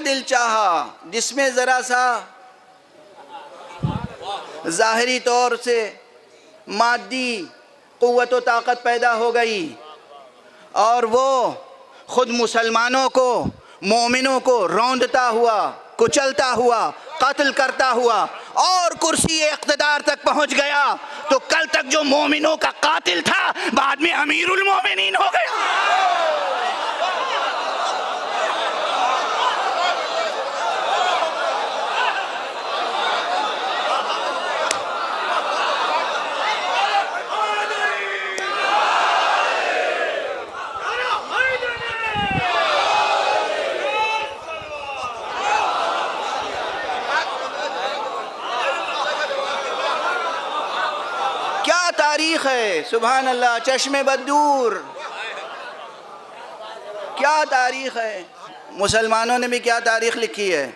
دل چاہا، جس میں ذرا سا ظاہری طور سے مادی قوت و طاقت پیدا ہو گئی اور وہ خود مسلمانوں کو، مومنوں کو روندتا ہوا، کچلتا ہوا، قتل کرتا ہوا اور کرسی اقتدار تک پہنچ گیا، تو کل تک جو مومنوں کا قاتل تھا بعد میں امیر المومنین ہو گیا. تاریخ ہے، سبحان اللہ، چشم بدور، کیا تاریخ ہے. مسلمانوں نے بھی کیا تاریخ لکھی ہے.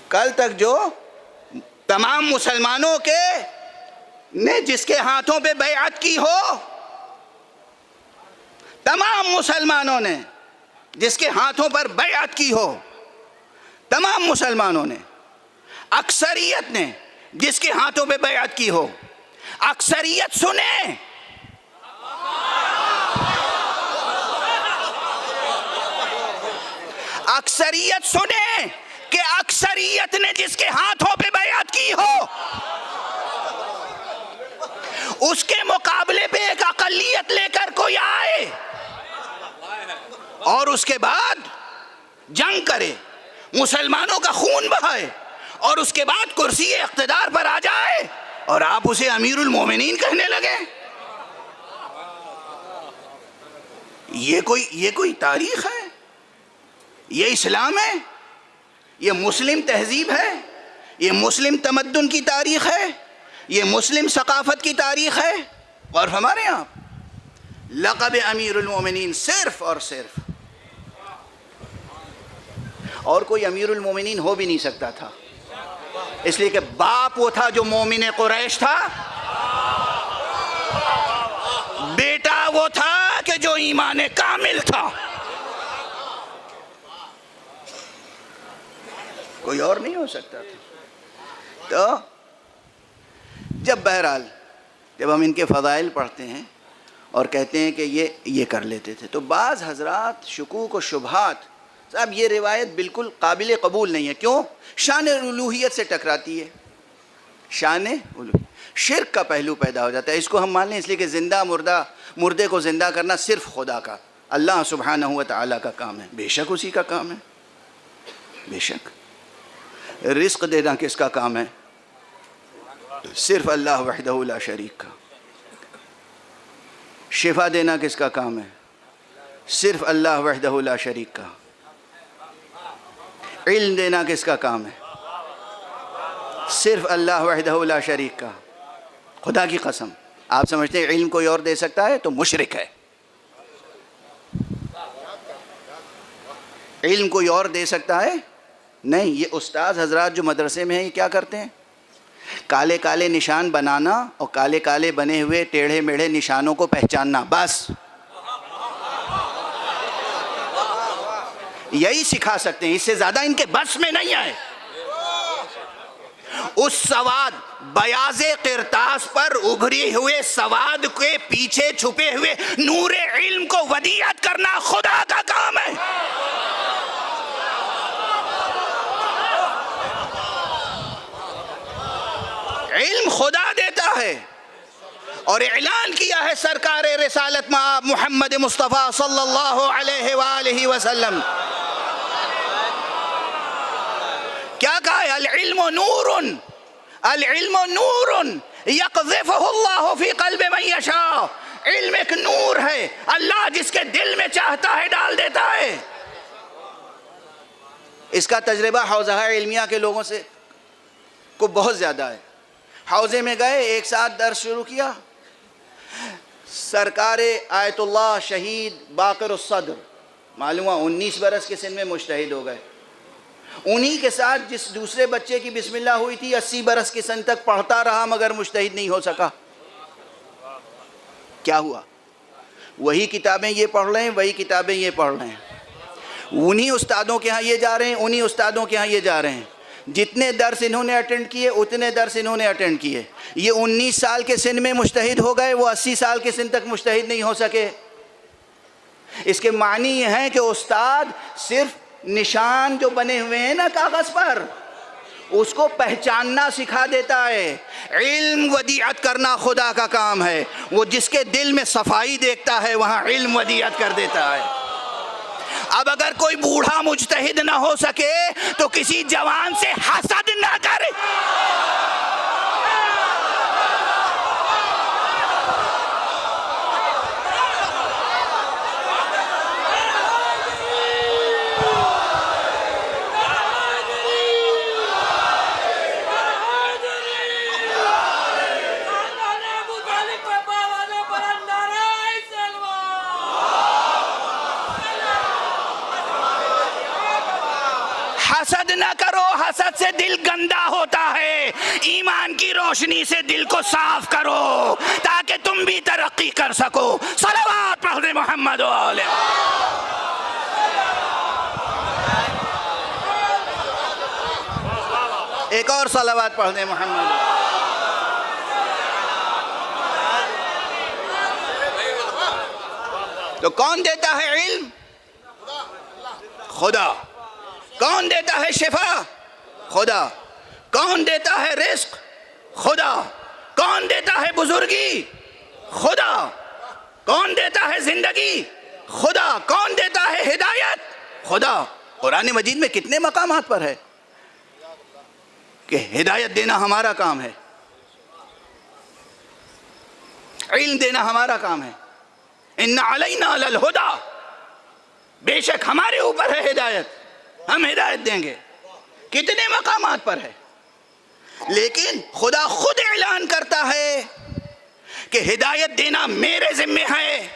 کل تک جو تمام مسلمانوں کے نے جس کے ہاتھوں پہ بیعت کی ہو، تمام مسلمانوں نے جس کے ہاتھوں پر بیعت کی ہو، تمام مسلمانوں نے، اکثریت نے جس کے ہاتھوں پہ بیعت کی ہو، اکثریت سنیں، اکثریت سنیں کہ اکثریت نے جس کے ہاتھوں پہ بیعت کی ہو، اس کے مقابلے پہ ایک اقلیت لے کر کوئی آئے اور اس کے بعد جنگ کرے، مسلمانوں کا خون بہائے اور اس کے بعد کرسی اقتدار پر آ جائے اور آپ اسے امیر المومنین کہنے لگے. یہ کوئی تاریخ ہے؟ یہ اسلام ہے؟ یہ مسلم تہذیب ہے، یہ مسلم تمدن کی تاریخ ہے، یہ مسلم ثقافت کی تاریخ ہے. اور ہمارے یہاں لقب امیر المومنین صرف اور صرف، اور کوئی امیر المومنین ہو بھی نہیں سکتا تھا، اس لیے کہ باپ وہ تھا جو مومن قریش تھا، بیٹا وہ تھا کہ جو ایمان کامل تھا، کوئی اور نہیں ہو سکتا تھا. تو بہرحال جب ہم ان کے فضائل پڑھتے ہیں اور کہتے ہیں کہ یہ کر لیتے تھے، تو بعض حضرات شکوک و شبہات، صاحب یہ روایت بالکل قابل قبول نہیں ہے. کیوں؟ شان الوہیت سے ٹکراتی ہے. شان الوہیت، شرک کا پہلو پیدا ہو جاتا ہے. اس کو ہم مان لیں اس لیے کہ مردے کو زندہ کرنا صرف خدا کا، اللہ سبحانہ و تعالیٰ کا کام ہے. بے شک اسی کا کام ہے، بے شک. رزق دینا کس کا کام ہے؟ صرف اللہ وحدہ لا شریک کا. شفا دینا کس کا کام ہے؟ صرف اللہ وحدہ لا شریک کا. علم دینا کس کا کام ہے؟ صرف اللہ وحدہ لا شریک کا. خدا کی قسم آپ سمجھتے ہیں علم کوئی اور دے سکتا ہے تو مشرک ہے. علم کوئی اور دے سکتا ہے؟ نہیں. یہ استاد حضرات جو مدرسے میں ہیں یہ کیا کرتے ہیں؟ کالے کالے نشان بنانا اور کالے کالے بنے ہوئے ٹیڑھے میڑھے نشانوں کو پہچاننا، بس یہی سکھا سکتے ہیں. اس سے زیادہ ان کے بس میں نہیں آئے. اس سواد بیاض قرطاس پر ابھری ہوئے سواد کے پیچھے چھپے ہوئے نور علم کو ودیعت کرنا خدا کا کام ہے. علم خدا دیتا ہے، اور اعلان کیا ہے سرکار رسالت محمد مصطفیٰ صلی اللہ علیہ وآلہ وسلم. کیا کہا ہے؟ العلم نور، العلم نور یقذفہ اللہ فی قلب من یشاء. علم ایک نور ہے، اللہ جس کے دل میں چاہتا ہے ڈال دیتا ہے. اس کا تجربہ حوزہ علمیہ کے لوگوں سے کو بہت زیادہ ہے. حوزے میں گئے، ایک ساتھ درس شروع کیا. سرکار آیت اللہ شہید باقر الصدر معلوم ہوا 19 برس کے سن میں مجتہد ہو گئے. انہی کے ساتھ جس دوسرے بچے کی بسم اللہ ہوئی تھی 80 برس کے سن تک پڑھتا رہا مگر مجتہد نہیں ہو سکا. کیا ہوا؟ وہی کتابیں یہ پڑھ رہے ہیں، وہی کتابیں یہ پڑھ رہے ہیں، انہی استادوں کے ہاں یہ جا رہے ہیں، انہی استادوں کے ہاں یہ جا رہے ہیں. جتنے درس انہوں نے اٹینڈ کیے اتنے درس انہوں نے اٹینڈ کیے. یہ 19 سال کے سن میں مجتہد ہو گئے، وہ 80 سال کے سن تک مجتہد نہیں ہو سکے. اس کے معنی یہ ہیں کہ استاد صرف نشان جو بنے ہوئے ہیں نا کاغذ پر، اس کو پہچاننا سکھا دیتا ہے. علم ودیعت کرنا خدا کا کام ہے. وہ جس کے دل میں صفائی دیکھتا ہے وہاں علم ودیعت کر دیتا ہے. اب اگر کوئی بوڑھا مجتہد نہ ہو سکے تو کسی جوان سے حسد نہ کرے. حسد نہ کرو، حسد سے دل گندا ہوتا ہے. ایمان کی روشنی سے دل کو صاف کرو تاکہ تم بھی ترقی کر سکو. صلوات پڑھ دے محمد و آلہ. ایک اور صلوات پڑھ دے محمد. تو کون دیتا ہے علم؟ خدا. کون دیتا ہے شفا؟ خدا. کون دیتا ہے رزق؟ خدا. کون دیتا ہے بزرگی؟ خدا. کون دیتا ہے زندگی؟ خدا. کون دیتا ہے ہدایت؟ خدا. قرآن مجید میں کتنے مقامات پر ہے کہ ہدایت دینا ہمارا کام ہے، علم دینا ہمارا کام ہے. ان علینا للہدی، بے شک ہمارے اوپر ہے ہدایت، ہم ہدایت دیں گے. کتنے مقامات پر ہے، لیکن خدا خود اعلان کرتا ہے کہ ہدایت دینا میرے ذمہ ہے۔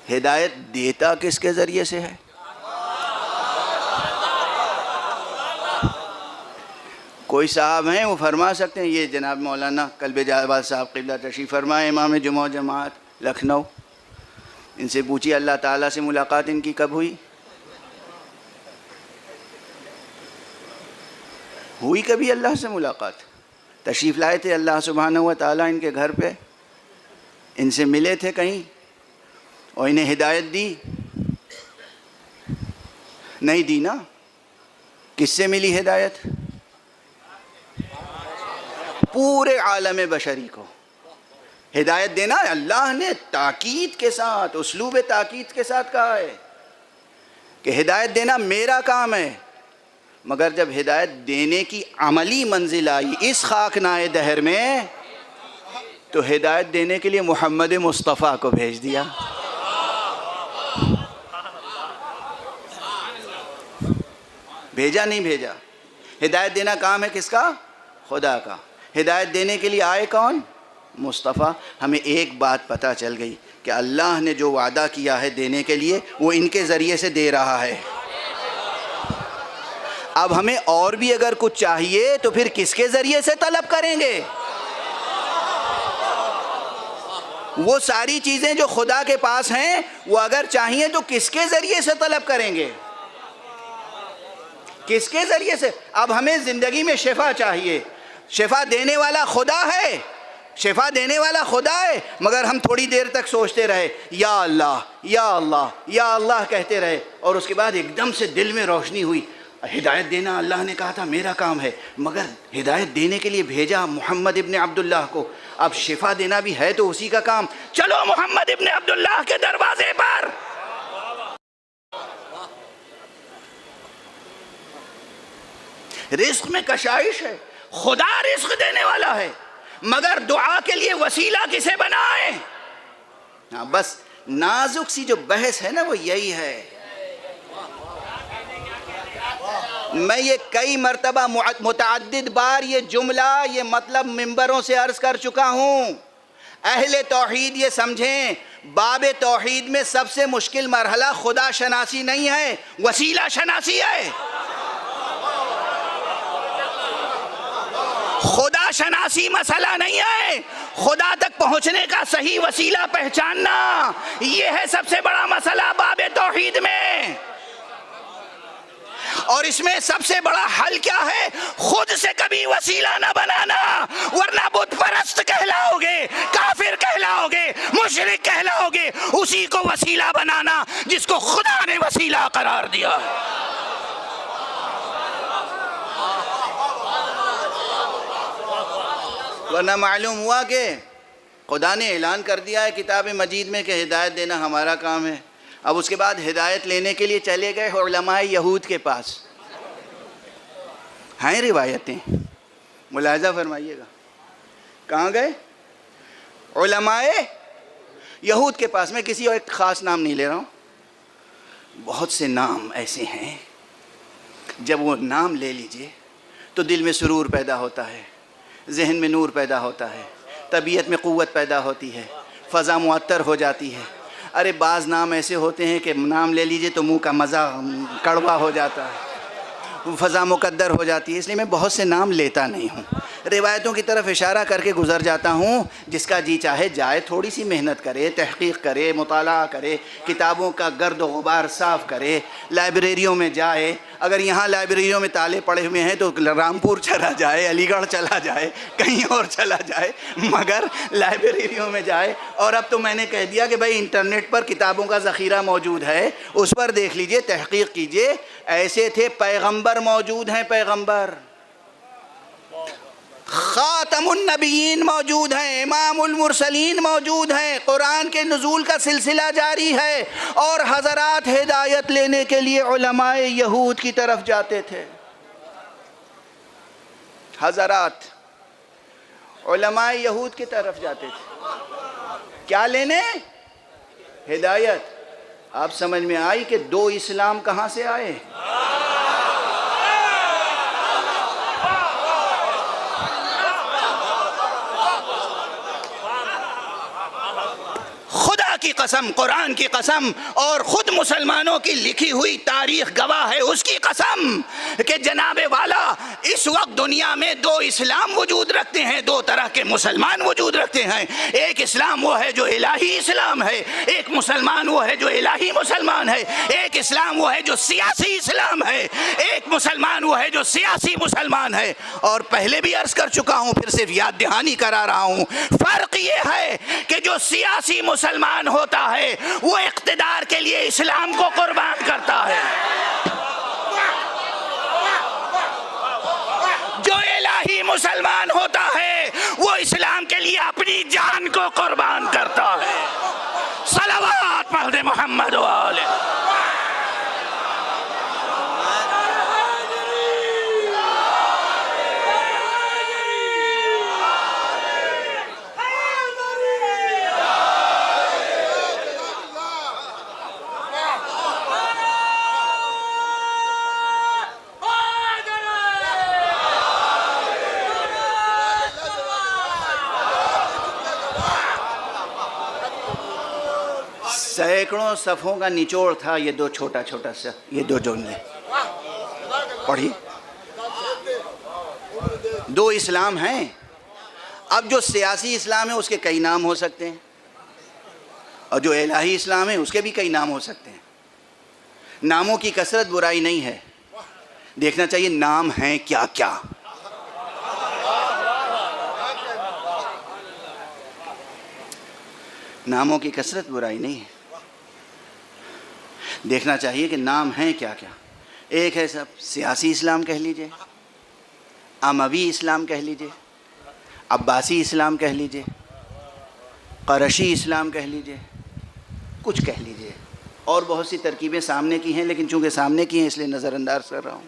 ہدایت دیتا کس کے ذریعے سے ہے؟ کوئی صاحب ہیں وہ فرما سکتے ہیں، یہ جناب مولانا قلب جاوید صاحب قبلہ تشریف فرمائے، امام جمعہ جماعت لکھنؤ، ان سے پوچھیے اللہ تعالیٰ سے ملاقات ان کی کب ہوئی؟ ہوئی کبھی اللہ سے ملاقات؟ تشریف لائے تھے اللہ سبحانہ و تعالیٰ ان کے گھر پہ، ان سے ملے تھے کہیں اور انہیں ہدایت دی؟ نہیں دی نا۔ کس سے ملی ہدایت؟ پورے عالم بشری کو ہدایت دینا اللہ نے تاکید کے ساتھ، اسلوب تاکید کے ساتھ کہا ہے کہ ہدایت دینا میرا کام ہے۔ مگر جب ہدایت دینے کی عملی منزل آئی اس خاکنائے دہر میں، تو ہدایت دینے کے لیے محمد مصطفیٰ کو بھیج دیا۔ بھیجا نہیں بھیجا؟ ہدایت دینا کام ہے کس کا؟ خدا کا۔ ہدایت دینے کے لیے آئے کون؟ مصطفیٰ۔ ہمیں ایک بات پتہ چل گئی کہ اللہ نے جو وعدہ کیا ہے دینے کے لیے وہ ان کے ذریعے سے دے رہا ہے۔ اب ہمیں اور بھی اگر کچھ چاہیے تو پھر کس کے ذریعے سے طلب کریں گے؟ وہ ساری چیزیں جو خدا کے پاس ہیں وہ اگر چاہیے تو کس کے ذریعے سے طلب کریں گے؟ کس کے ذریعے سے؟ اب ہمیں زندگی میں شفا چاہیے، شفا دینے والا خدا ہے، شفا دینے والا خدا ہے، مگر ہم تھوڑی دیر تک سوچتے رہے یا اللہ یا اللہ یا اللہ کہتے رہے، اور اس کے بعد ایک دم سے دل میں روشنی ہوئی، ہدایت دینا اللہ نے کہا تھا میرا کام ہے، مگر ہدایت دینے کے لیے بھیجا محمد ابن عبداللہ کو، اب شفا دینا بھی ہے تو اسی کا کام، چلو محمد ابن عبداللہ کے دروازے پر۔ رزق میں کشائش ہے، خدا رزق دینے والا ہے، مگر دعا کے لیے وسیلہ کسے بنائے؟ بس نازک سی جو بحث ہے نا وہ یہی ہے۔ میں یہ کئی مرتبہ متعدد بار یہ جملہ، یہ مطلب ممبروں سے عرض کر چکا ہوں۔ اہل توحید یہ سمجھیں، باب توحید میں سب سے مشکل مرحلہ خدا شناسی نہیں ہے، وسیلہ شناسی ہے۔ خدا شناسی مسئلہ نہیں ہے، خدا تک پہنچنے کا صحیح وسیلہ پہچاننا، یہ ہے سب سے بڑا مسئلہ باب توحید میں۔ اور اس میں سب سے بڑا حل کیا ہے؟ خود سے کبھی وسیلہ نہ بنانا، ورنہ بت پرست کہلاؤ گے، کافر کہلاؤ گے، مشرک کہلاؤ گے۔ اسی کو وسیلہ بنانا جس کو خدا نے وسیلہ قرار دیا ہے۔ ورنہ معلوم ہوا کہ خدا نے اعلان کر دیا ہے کتاب مجید میں کہ ہدایت دینا ہمارا کام ہے۔ اب اس کے بعد ہدایت لینے کے لیے چلے گئے علماء یہود کے پاس۔ ہیں روایتیں، ملاحظہ فرمائیے گا، کہاں گئے؟ علماء یہود کے پاس۔ میں کسی اور ایک خاص نام نہیں لے رہا ہوں، بہت سے نام ایسے ہیں جب وہ نام لے لیجئے تو دل میں سرور پیدا ہوتا ہے، ذہن میں نور پیدا ہوتا ہے، طبیعت میں قوت پیدا ہوتی ہے، فضا معطر ہو جاتی ہے۔ ارے بعض نام ایسے ہوتے ہیں کہ نام لے لیجئے تو منہ کا مزہ کڑوا ہو جاتا ہے، فضا مقدر ہو جاتی ہے، اس لیے میں بہت سے نام لیتا نہیں ہوں، روایتوں کی طرف اشارہ کر کے گزر جاتا ہوں۔ جس کا جی چاہے جائے، تھوڑی سی محنت کرے، تحقیق کرے، مطالعہ کرے، کتابوں کا گرد و غبار صاف کرے، لائبریریوں میں جائے۔ اگر یہاں لائبریریوں میں تالے پڑے ہوئے ہیں تو رامپور چلا جائے، علی گڑھ چلا جائے، کہیں اور چلا جائے، مگر لائبریریوں میں جائے۔ اور اب تو میں نے کہہ دیا کہ بھائی انٹرنیٹ پر کتابوں کا ذخیرہ موجود ہے، اس پر دیکھ لیجئے، تحقیق کیجئے۔ ایسے تھے پیغمبر موجود ہیں، پیغمبر، خاتم النبیین موجود ہیں، امام المرسلین موجود ہیں، قرآن کے نزول کا سلسلہ جاری ہے، اور حضرات ہدایت لینے کے لیے علماء یہود کی طرف جاتے تھے۔ حضرات علماء یہود کی طرف جاتے تھے، کیا لینے؟ ہدایت۔ آپ سمجھ میں آئی کہ دو اسلام کہاں سے آئے؟ قسم، قرآن کی قسم، اور خود مسلمانوں کی لکھی ہوئی تاریخ گواہ ہے اس کی قسم کہ جناب والا اس وقت دنیا میں دو اسلام وجود رکھتے ہیں، دو طرح کے مسلمان وجود رکھتے ہیں۔ ایک اسلام وہ ہے جو الہی اسلام ہے، ایک مسلمان وہ ہے جو الہی مسلمان ہے، ایک اسلام وہ ہے جو سیاسی اسلام ہے، ایک مسلمان وہ ہے جو سیاسی مسلمان ہے۔ اور پہلے بھی عرض کر چکا ہوں، پھر صرف یاد دہانی کرا رہا ہوں، فرق یہ ہے کہ جو سیاسی مسلمان ہوتا ہے وہ اقتدار کے لیے اسلام کو قربان کرتا ہے، جو الہی مسلمان ہوتا ہے وہ اسلام کے لیے اپنی جان کو قربان کرتا ہے۔ صلوات پڑھ دے محمد و آلہ۔ سینکڑوں صفوں کا نچوڑ تھا یہ دو چھوٹا چھوٹا سا، یہ دو جملے پڑھی۔ دو اسلام ہیں، اب جو سیاسی اسلام ہے اس کے کئی نام ہو سکتے ہیں، اور جو الہی اسلام ہے اس کے بھی کئی نام ہو سکتے ہیں۔ ناموں کی کثرت برائی نہیں ہے، دیکھنا چاہیے نام ہیں کیا کیا۔ ناموں کی کثرت برائی نہیں ہے، دیکھنا چاہیے کہ نام ہیں کیا کیا۔ ایک ہے سب سیاسی اسلام کہہ لیجئے، اموی اسلام کہہ لیجئے، عباسی اسلام کہہ لیجئے، قرشی اسلام کہہ لیجئے، کچھ کہہ لیجئے، اور بہت سی ترکیبیں سامنے کی ہیں، لیکن چونکہ سامنے کی ہیں اس لیے نظر انداز کر رہا ہوں۔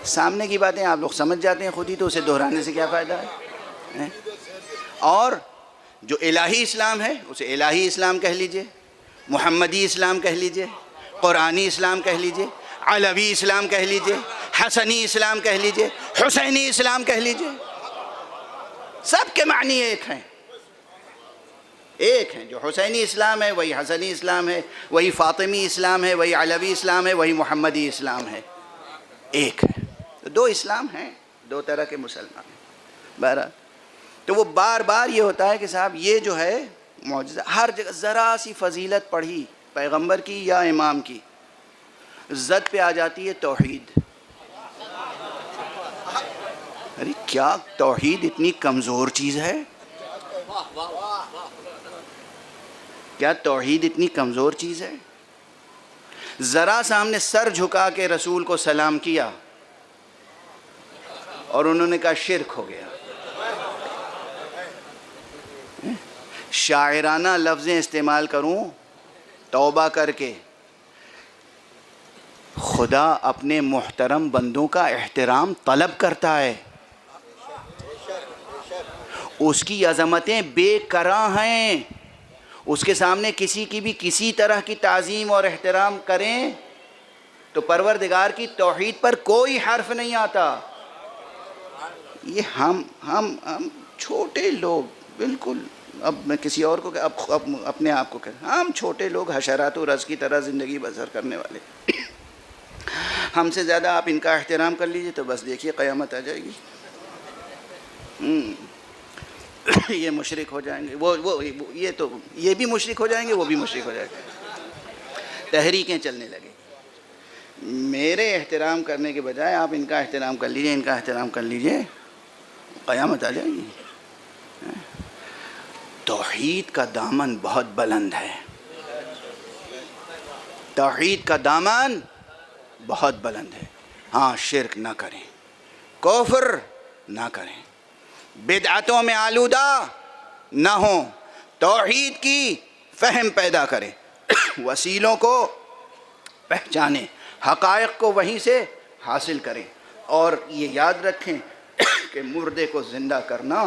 سامنے کی باتیں آپ لوگ سمجھ جاتے ہیں خود ہی، تو اسے دہرانے سے کیا فائدہ ہے؟ اور جو الہی اسلام ہے اسے الہی اسلام کہہ لیجئے، محمدی اسلام کہہ لیجئے، قرآنی اسلام کہہ لیجئے، علوی اسلام کہہ لیجئے، حسنی اسلام کہہ لیجئے، حسینی اسلام کہہ لیجئے، سب کے معنی ایک ہیں، ایک ہیں۔ جو حسینی اسلام ہے وہی حسنی اسلام ہے، وہی فاطمی اسلام ہے، وہی علوی اسلام ہے، وہی محمدی اسلام ہے، ایک ہے۔ دو اسلام ہیں، دو طرح کے مسلمان ہیں۔ بہرحال تو وہ بار بار یہ ہوتا ہے کہ صاحب یہ جو ہے معجزہ، ہر جگہ ذرا سی فضیلت پڑھی پیغمبر کی یا امام کی، زد پہ آ جاتی ہے توحید۔ ارے کیا توحید اتنی کمزور چیز ہے؟ کیا توحید اتنی کمزور چیز ہے؟ ذرا سا ہم نے سر جھکا کے رسول کو سلام کیا اور انہوں نے کہا شرک ہو گیا۔ شاعرانہ لفظیں استعمال کروں توبہ کر کے، خدا اپنے محترم بندوں کا احترام طلب کرتا ہے، اس کی عظمتیں بے کراں ہیں، اس کے سامنے کسی کی بھی کسی طرح کی تعظیم اور احترام کریں تو پروردگار کی توحید پر کوئی حرف نہیں آتا۔ یہ ہم چھوٹے لوگ، بالکل، اب میں کسی اور کو اب اپنے آپ کو کہہ، ہم چھوٹے لوگ حشرات و رز کی طرح زندگی بسر کرنے والے، ہم سے زیادہ آپ ان کا احترام کر لیجئے تو بس دیکھیے قیامت آ جائے گی۔ یہ مشرک ہو جائیں گے، یہ بھی مشرک ہو جائیں گے، وہ بھی مشرک ہو جائیں گے، تحریکیں چلنے لگے۔ میرے احترام کرنے کے بجائے آپ ان کا احترام کر لیجئے، ان کا احترام کر لیجئے، قیامت آ جائے گی۔ توحید کا دامن بہت بلند ہے، توحید کا دامن بہت بلند ہے۔ ہاں شرک نہ کریں، کفر نہ کریں، بدعتوں میں آلودہ نہ ہوں، توحید کی فہم پیدا کریں، وسیلوں کو پہچانیں، حقائق کو وہیں سے حاصل کریں، اور یہ یاد رکھیں کہ مردے کو زندہ کرنا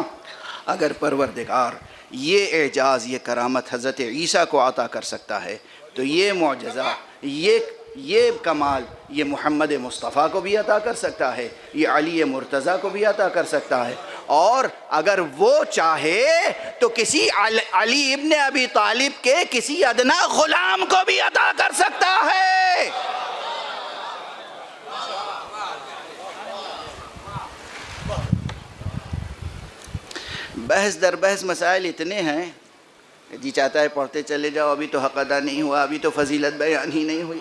اگر پروردگار یہ اعجاز، یہ کرامت حضرت عیسیٰ کو عطا کر سکتا ہے، تو یہ معجزہ، یہ کمال یہ محمد مصطفیٰ کو بھی عطا کر سکتا ہے، یہ علی مرتضیٰ کو بھی عطا کر سکتا ہے، اور اگر وہ چاہے تو کسی علی ابن ابی طالب کے کسی ادنا غلام کو بھی عطا کر سکتا ہے۔ بحث در بحث مسائل اتنے ہیں، جی چاہتا ہے پڑھتے چلے جاؤ، ابھی تو حق ادا نہیں ہوا، ابھی تو فضیلت بیان ہی نہیں ہوئی،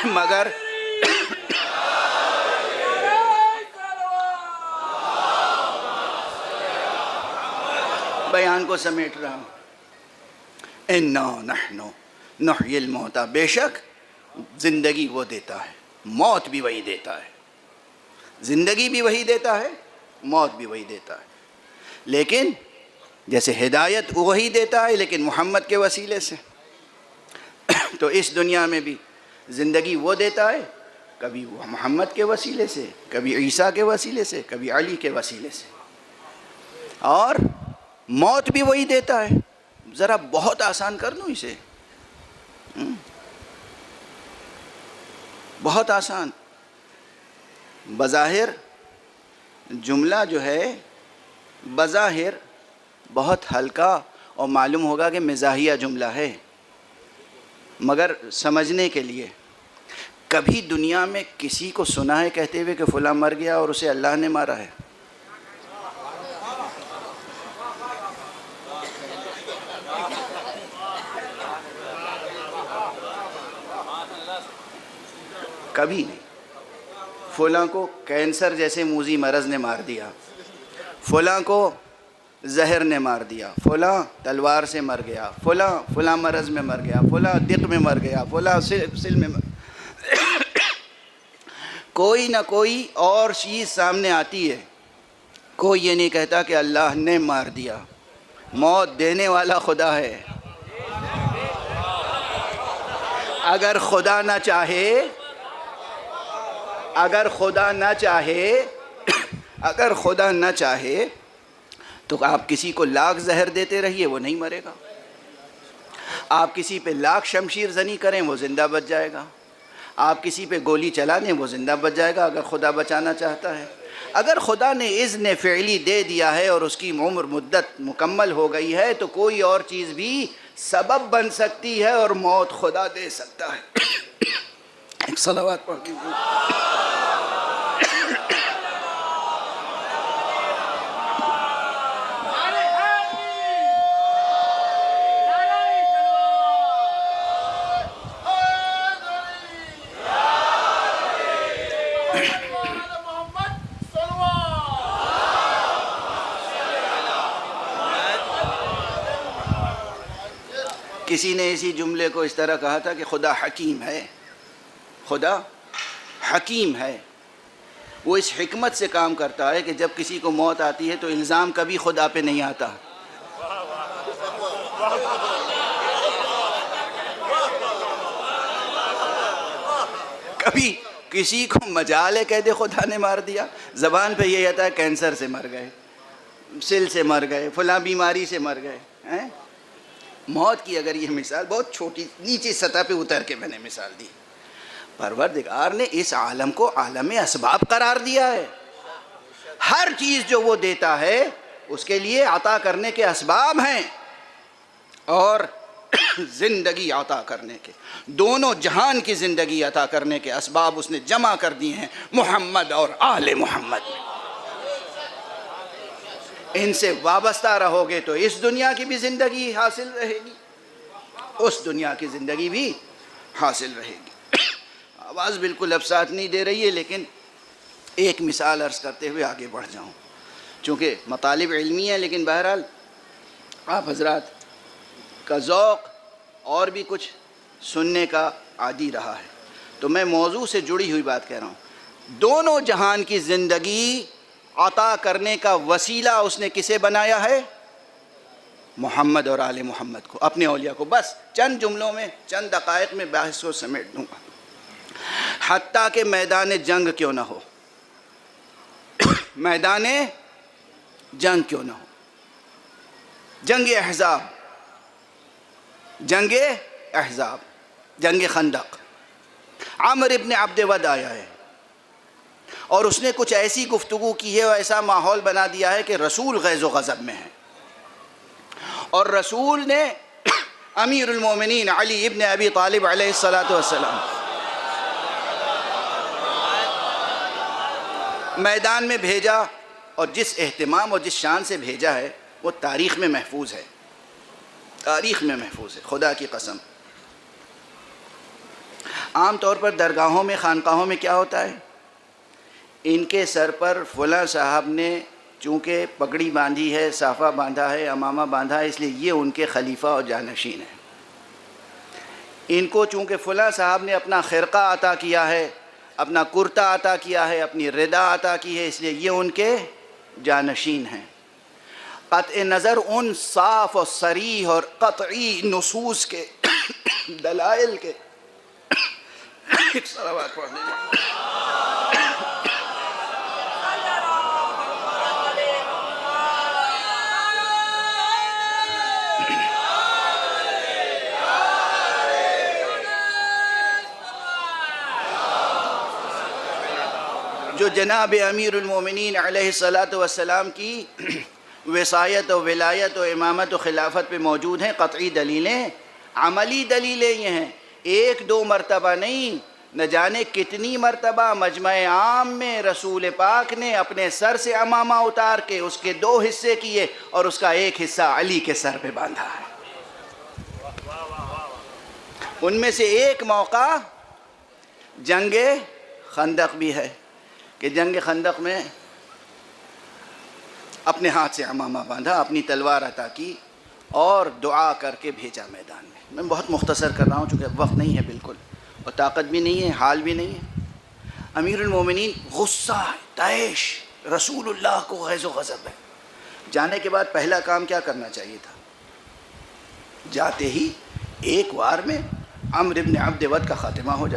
مگر بیان کو سمیٹ رہا ہوں۔ اِنَّا نَحْنُ نُحْيِي الْمَوْتَى، بے شک زندگی وہ دیتا ہے، موت بھی وہی دیتا ہے، زندگی بھی وہی دیتا ہے، موت بھی وہی دیتا ہے، لیکن جیسے ہدایت وہی دیتا ہے لیکن محمد کے وسیلے سے، تو اس دنیا میں بھی زندگی وہ دیتا ہے، کبھی وہ محمد کے وسیلے سے، کبھی عیسیٰ کے وسیلے سے، کبھی علی کے وسیلے سے، اور موت بھی وہی دیتا ہے۔ ذرا بہت آسان کر دوں اسے، بہت آسان، بظاہر جملہ جو ہے بظاہر بہت ہلکا اور معلوم ہوگا کہ مزاحیہ جملہ ہے، مگر سمجھنے کے لیے، کبھی دنیا میں کسی کو سنا ہے کہتے ہوئے کہ فلاں مر گیا اور اسے اللہ نے مارا ہے؟ کبھی نہیں۔ فلاں کو کینسر جیسے موذی مرض نے مار دیا، فلاں کو زہر نے مار دیا، فلاں تلوار سے مر گیا، فلاں مرض میں مر گیا، فلاں دق میں مر گیا، فلاں سل میں مر کوئی نہ کوئی اور چیز سامنے آتی ہے، کوئی یہ نہیں کہتا کہ اللہ نے مار دیا۔ موت دینے والا خدا ہے، اگر خدا نہ چاہے، اگر خدا نہ چاہے تو آپ کسی کو لاکھ زہر دیتے رہیے وہ نہیں مرے گا، آپ کسی پہ لاکھ شمشیر زنی کریں وہ زندہ بچ جائے گا، آپ کسی پہ گولی چلا دیں وہ زندہ بچ جائے گا اگر خدا بچانا چاہتا ہے۔ اگر خدا نے اذن فعلی دے دیا ہے اور اس کی عمر مدت مکمل ہو گئی ہے تو کوئی اور چیز بھی سبب بن سکتی ہے اور موت خدا دے سکتا ہے۔ ایک صلوات پڑھ دیجیے۔ کسی نے اسی جملے کو اس طرح کہا تھا کہ خدا حکیم ہے، خدا حکیم ہے، وہ اس حکمت سے کام کرتا ہے کہ جب کسی کو موت آتی ہے تو الزام کبھی خدا پہ نہیں آتا، کبھی کسی کو مجال کہہ دے خدا نے مار دیا، زبان پہ یہ آتا ہے کینسر سے مر گئے، سل سے مر گئے، فلاں بیماری سے مر گئے۔ موت کی اگر یہ مثال بہت چھوٹی نیچے سطح پہ اتر کے میں نے مثال دی، پروردگار نے اس عالم کو عالم اسباب قرار دیا ہے، ہر چیز جو وہ دیتا ہے اس کے لیے عطا کرنے کے اسباب ہیں، اور زندگی عطا کرنے کے، دونوں جہان کی زندگی عطا کرنے کے اسباب اس نے جمع کر دیے ہیں محمد اور آل محمد میں۔ ان سے وابستہ رہو گے تو اس دنیا کی بھی زندگی حاصل رہے گی، اس دنیا کی زندگی بھی حاصل رہے گی۔ آواز بالکل اب ساتھ نہیں دے رہی ہے، لیکن ایک مثال عرض کرتے ہوئے آگے بڑھ جاؤں، چونکہ مطالب علمی ہے، لیکن بہرحال آپ حضرات کا ذوق اور بھی کچھ سننے کا عادی رہا ہے، تو میں موضوع سے جڑی ہوئی بات کہہ رہا ہوں۔ دونوں جہان کی زندگی عطا کرنے کا وسیلہ اس نے کسے بنایا ہے؟ محمد اور آل محمد کو، اپنے اولیاء کو۔ بس چند جملوں میں، چند دقائق میں بحث کو سمیٹ دوں گا، حتیٰ کہ میدان جنگ کیوں نہ ہو، میدان جنگ کیوں نہ ہو، جنگ احزاب، جنگ احزاب، جنگ خندق، عامر ابن عبد ود آیا ہے اور اس نے کچھ ایسی گفتگو کی ہے اور ایسا ماحول بنا دیا ہے کہ رسول غیظ و غضب میں ہے، اور رسول نے امیر المومنین علی ابن ابی طالب علیہ السلام میدان میں بھیجا، اور جس اہتمام اور جس شان سے بھیجا ہے وہ تاریخ میں محفوظ ہے، تاریخ میں محفوظ ہے، خدا کی قسم۔ عام طور پر درگاہوں میں، خانقاہوں میں کیا ہوتا ہے، ان کے سر پر فلاں صاحب نے چونکہ پگڑی باندھی ہے، صافہ باندھا ہے، امامہ باندھا ہے، اس لیے یہ ان کے خلیفہ اور جانشین ہیں۔ ان کو چونکہ فلاں صاحب نے اپنا خرقہ عطا کیا ہے، اپنا کرتا عطا کیا ہے، اپنی ردا عطا کی ہے، اس لیے یہ ان کے جانشین ہیں۔ قطع نظر ان صاف اور صریح اور قطعی نصوص کے دلائل کے ایک صلوات پڑھ لیجیے۔ جو جناب امیر المومنین علیہ السلام کی وصایت و ولایت و امامت و خلافت پہ موجود ہیں، قطعی دلیلیں، عملی دلیلیں یہ ہیں، ایک دو مرتبہ نہیں، نہ جانے کتنی مرتبہ مجمع عام میں رسول پاک نے اپنے سر سے امامہ اتار کے اس کے دو حصے کیے اور اس کا ایک حصہ علی کے سر پہ باندھا ہے۔ ان میں سے ایک موقع جنگ خندق بھی ہے کہ جنگ خندق میں اپنے ہاتھ سے امامہ باندھا، اپنی تلوار عطا کی اور دعا کر کے بھیجا میدان میں۔ میں بہت مختصر کر رہا ہوں چونکہ وقت نہیں ہے بالکل، اور طاقت بھی نہیں ہے، حال بھی نہیں ہے۔ امیر المومنین غصہ ہے، طیش، رسول اللہ کو غیظ و غضب ہے۔ جانے کے بعد پہلا کام کیا کرنا چاہیے تھا؟ جاتے ہی ایک وار میں عمرو ابن عبد ود کا خاتمہ ہو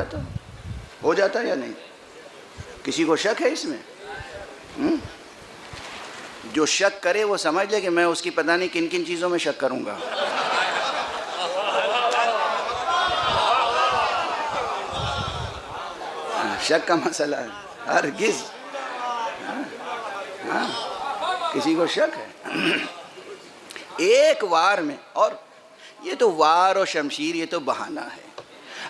جاتا یا نہیں؟ کسی کو شک ہے اس میں؟ جو شک کرے وہ سمجھ لے کہ میں اس کی پتہ نہیں کن کن چیزوں میں شک کروں گا۔ شک کا مسئلہ ہے ہرگز، کسی کو شک ہے؟ ایک وار میں، اور یہ تو وار و شمشیر یہ تو بہانہ ہے۔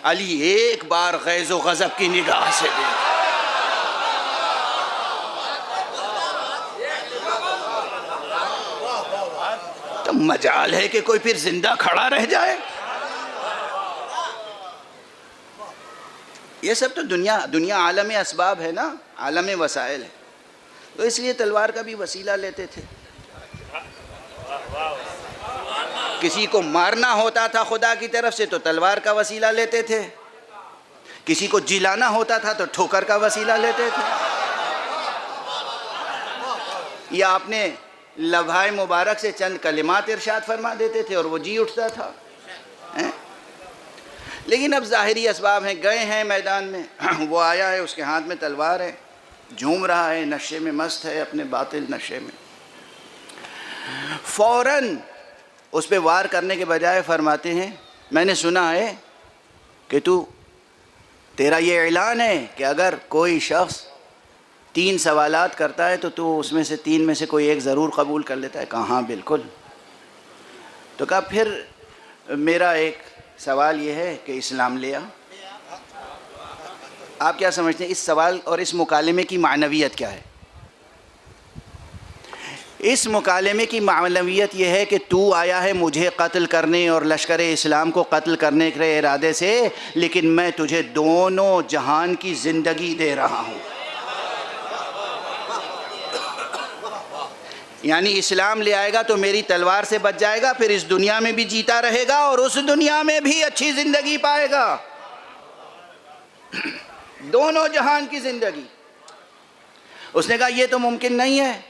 علی ایک بار غیظ و غضب کی نگاہ سے دیکھ، تو مجال ہے کہ کوئی پھر زندہ کھڑا رہ جائے؟ یہ سب تو دنیا عالم اسباب ہے نا، عالم وسائل ہے، تو اس لیے تلوار کا بھی وسیلہ لیتے تھے۔ کسی کو مارنا ہوتا تھا خدا کی طرف سے تو تلوار کا وسیلہ لیتے تھے، کسی کو جلانا ہوتا تھا تو ٹھوکر کا وسیلہ لیتے تھے، یا اپنے لبھائے مبارک سے چند کلمات ارشاد فرما دیتے تھے اور وہ جی اٹھتا تھا۔ لیکن اب ظاہری اسباب ہیں، گئے ہیں میدان میں، وہ آیا ہے، اس کے ہاتھ میں تلوار ہے، جھوم رہا ہے، نشے میں مست ہے، اپنے باطل نشے میں۔ فوراً اس پہ وار کرنے کے بجائے فرماتے ہیں، میں نے سنا ہے کہ تیرا یہ اعلان ہے کہ اگر کوئی شخص 3 سوالات کرتا ہے تو اس میں سے 3 میں سے کوئی ایک ضرور قبول کر لیتا ہے۔ کہا ہاں بالکل۔ تو کہا پھر میرا ایک سوال یہ ہے کہ اسلام لیا۔ آپ کیا سمجھتے ہیں اس سوال اور اس مکالمے کی معنویت کیا ہے؟ اس مکالمے کی معنویت یہ ہے کہ تو آیا ہے مجھے قتل کرنے اور لشکر اسلام کو قتل کرنے کے ارادے سے، لیکن میں تجھے دونوں جہان کی زندگی دے رہا ہوں۔ یعنی اسلام لے آئے گا تو میری تلوار سے بچ جائے گا، پھر اس دنیا میں بھی جیتا رہے گا اور اس دنیا میں بھی اچھی زندگی پائے گا، دونوں جہان کی زندگی۔ اس نے کہا یہ تو ممکن نہیں ہے۔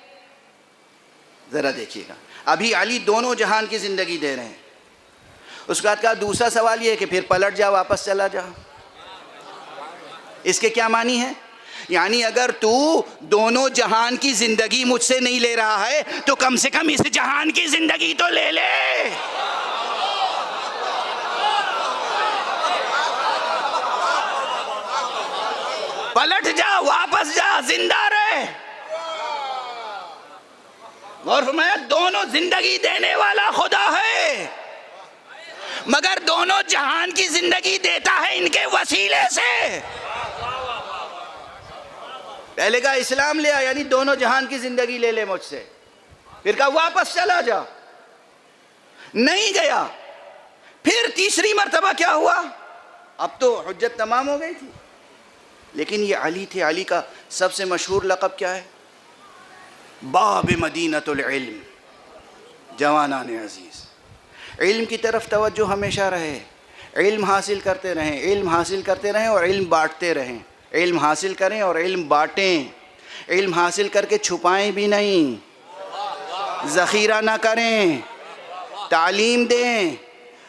ذرا دیکھیے گا، ابھی علی دونوں جہان کی زندگی دے رہے ہیں۔ اس کے بعد کہا دوسرا سوال یہ ہے کہ پھر پلٹ جا، واپس چلا جا۔ اس کے کیا معنی ہے؟ یعنی اگر تو دونوں جہان کی زندگی مجھ سے نہیں لے رہا ہے تو کم سے کم اس جہان کی زندگی تو لے لے. پلٹ جا, واپس جا, زندہ رہے. غور فرمایا, دونوں زندگی دینے والا خدا ہے, مگر دونوں جہان کی زندگی دیتا ہے ان کے وسیلے سے. پہلے کہا اسلام لے آ, یعنی دونوں جہان کی زندگی لے لے مجھ سے. پھر کہا واپس چلا جا, نہیں گیا. پھر تیسری مرتبہ کیا ہوا؟ اب تو حجت تمام ہو گئی تھی, لیکن یہ علی تھے. علی کا سب سے مشہور لقب کیا ہے؟ باب مدینۃ العلم. جوانان عزیز, علم کی طرف توجہ ہمیشہ رہے, علم حاصل کرتے رہیں, علم حاصل کرتے رہیں اور علم بانٹتے رہیں. علم حاصل کریں اور علم بانٹیں. علم حاصل کر کے چھپائیں بھی نہیں, ذخیرہ نہ کریں, تعلیم دیں.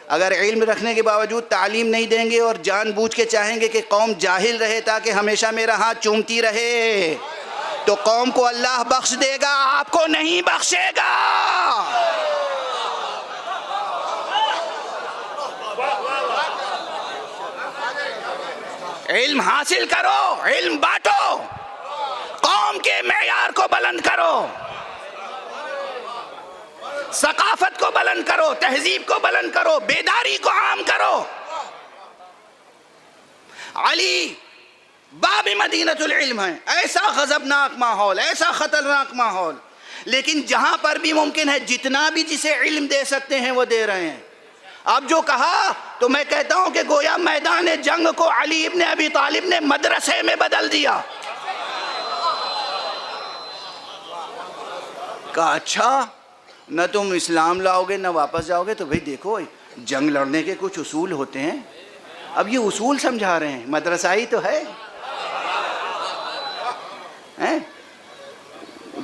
اگر علم رکھنے کے باوجود تعلیم نہیں دیں گے اور جان بوجھ کے چاہیں گے کہ قوم جاہل رہے تاکہ ہمیشہ میرا ہاتھ چومتی رہے, تو قوم کو اللہ بخش دے گا, آپ کو نہیں بخشے گا. علم حاصل کرو, علم بانٹو, قوم کے معیار کو بلند کرو, ثقافت کو بلند کرو, تہذیب کو بلند کرو, بیداری کو عام کرو. علی باب مدینۃ العلم ہے. ایسا غضبناک ماحول, ایسا خطرناک ماحول, لیکن جہاں پر بھی ممکن ہے جتنا بھی جسے علم دے سکتے ہیں وہ دے رہے ہیں. اب جو کہا تو میں کہتا ہوں کہ گویا میدان جنگ کو علی ابن ابی طالب نے مدرسے میں بدل دیا. کہا اچھا, نہ تم اسلام لاؤ گے نہ واپس جاؤ گے, تو بھئی دیکھو جنگ لڑنے کے کچھ اصول ہوتے ہیں. اب یہ اصول سمجھا رہے ہیں, مدرسائی تو ہے.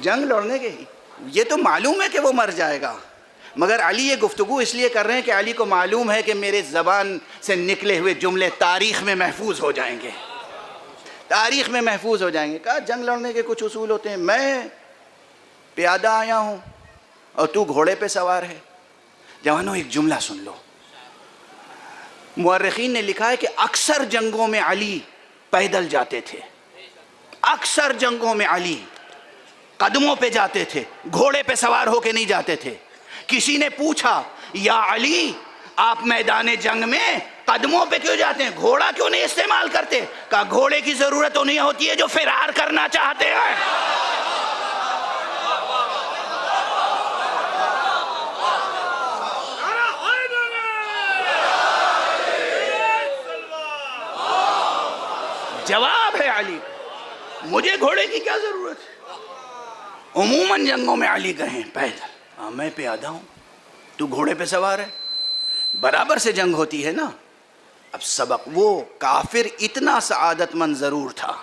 جنگ لڑنے کے یہ تو معلوم ہے کہ وہ مر جائے گا, مگر علی یہ گفتگو اس لیے کر رہے ہیں کہ علی کو معلوم ہے کہ میرے زبان سے نکلے ہوئے جملے تاریخ میں محفوظ ہو جائیں گے, تاریخ میں محفوظ ہو جائیں گے. کہا جنگ لڑنے کے کچھ اصول ہوتے ہیں, میں پیادہ آیا ہوں اور تو گھوڑے پہ سوار ہے. جوانوں ایک جملہ سن لو, مورخین نے لکھا ہے کہ اکثر جنگوں میں علی پیدل جاتے تھے, اکثر جنگوں میں علی قدموں پہ جاتے تھے, گھوڑے پہ سوار ہو کے نہیں جاتے تھے. کسی نے پوچھا یا علی آپ میدان جنگ میں قدموں پہ کیوں جاتے ہیں, گھوڑا کیوں نہیں استعمال کرتے؟ کہا گھوڑے کی ضرورت انہیں ہوتی ہے جو فرار کرنا چاہتے ہیں. جواب ہے علی, مجھے گھوڑے کی کیا ضرورت ہے؟ عموماً جنگوں میں علی کہیں پیدل, میں پیادہ ہوں, تو گھوڑے پہ سوار ہے, برابر سے جنگ ہوتی ہے نا. اب سبق, وہ کافر اتنا سعادت مند ضرور تھا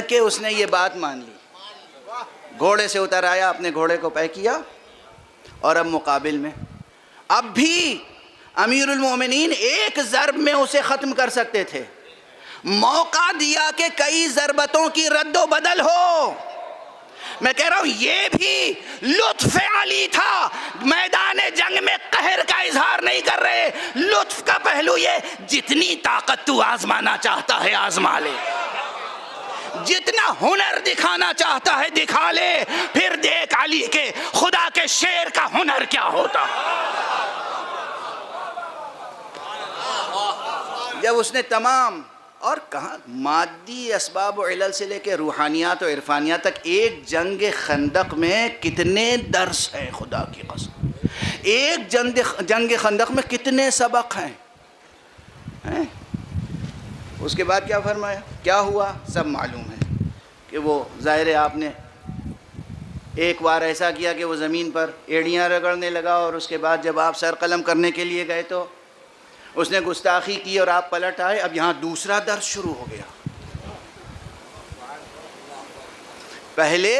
کہ اس نے یہ بات مان لی, گھوڑے سے اتر آیا, اپنے گھوڑے کو پے کیا, اور اب مقابل میں اب بھی امیر المومنین ایک ضرب میں اسے ختم کر سکتے تھے, موقع دیا کہ کئی ضربتوں کی رد و بدل ہو. میں کہہ رہا ہوں یہ بھی لطف علی تھا, میدان جنگ میں قہر کا اظہار نہیں کر رہے. لطف کا پہلو یہ, جتنی طاقت تو آزمانا چاہتا ہے آزما لے, جتنا ہنر دکھانا چاہتا ہے دکھا لے, پھر دیکھ علی کے خدا کے شیر کا ہنر کیا ہوتا. جب اس نے تمام, اور کہاں مادی اسباب و علل سے لے کے روحانیات و عرفانیات تک, ایک جنگ خندق میں کتنے درس ہیں خدا کی قسم, ایک جنگ خندق میں کتنے سبق ہیں. اس کے بعد کیا فرمایا, کیا ہوا سب معلوم ہے کہ وہ ظاہر ہے آپ نے ایک بار ایسا کیا کہ وہ زمین پر ایڑیاں رگڑنے لگا, اور اس کے بعد جب آپ سر قلم کرنے کے لیے گئے تو اس نے گستاخی کی اور آپ پلٹ آئے. اب یہاں دوسرا درس شروع ہو گیا. پہلے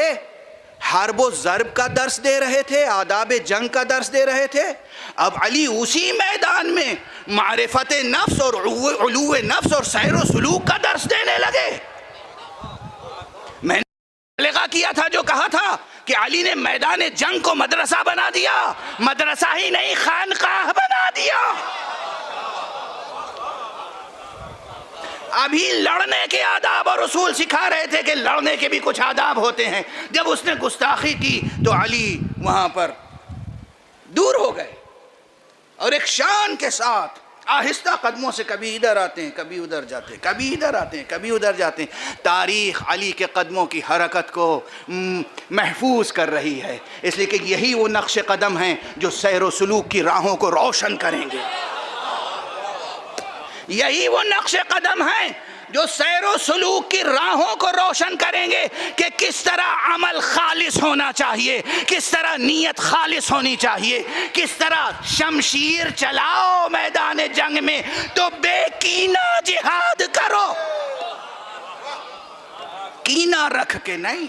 حرب و ضرب کا درس دے رہے تھے، آداب جنگ کا درس دے رہے تھے، اب علی اسی میدان میں معرفت نفس اور علو نفس اور سیر و سلوک کا درس دینے لگے۔ میں نے مبالغہ کیا تھا جو کہا تھا کہ علی نے میدان جنگ کو مدرسہ بنا دیا، مدرسہ ہی نہیں خانقاہ بنا دیا۔ ابھی لڑنے کے آداب اور اصول سکھا رہے تھے کہ لڑنے کے بھی کچھ آداب ہوتے ہیں۔ جب اس نے گستاخی کی تو علی وہاں پر دور ہو گئے اور ایک شان کے ساتھ آہستہ قدموں سے کبھی ادھر آتے ہیں کبھی ادھر جاتے ہیں، کبھی ادھر آتے ہیں کبھی ادھر جاتے ہیں۔ تاریخ علی کے قدموں کی حرکت کو محفوظ کر رہی ہے، اس لیے کہ یہی وہ نقش قدم ہیں جو سیر و سلوک کی راہوں کو روشن کریں گے۔ یہی وہ نقش قدم ہیں جو سیر و سلوک کی راہوں کو روشن کریں گے کہ کس طرح عمل خالص ہونا چاہیے، کس طرح نیت خالص ہونی چاہیے، کس طرح شمشیر چلاؤ میدان جنگ میں تو بے کینہ جہاد کرو، کینہ رکھ کے نہیں،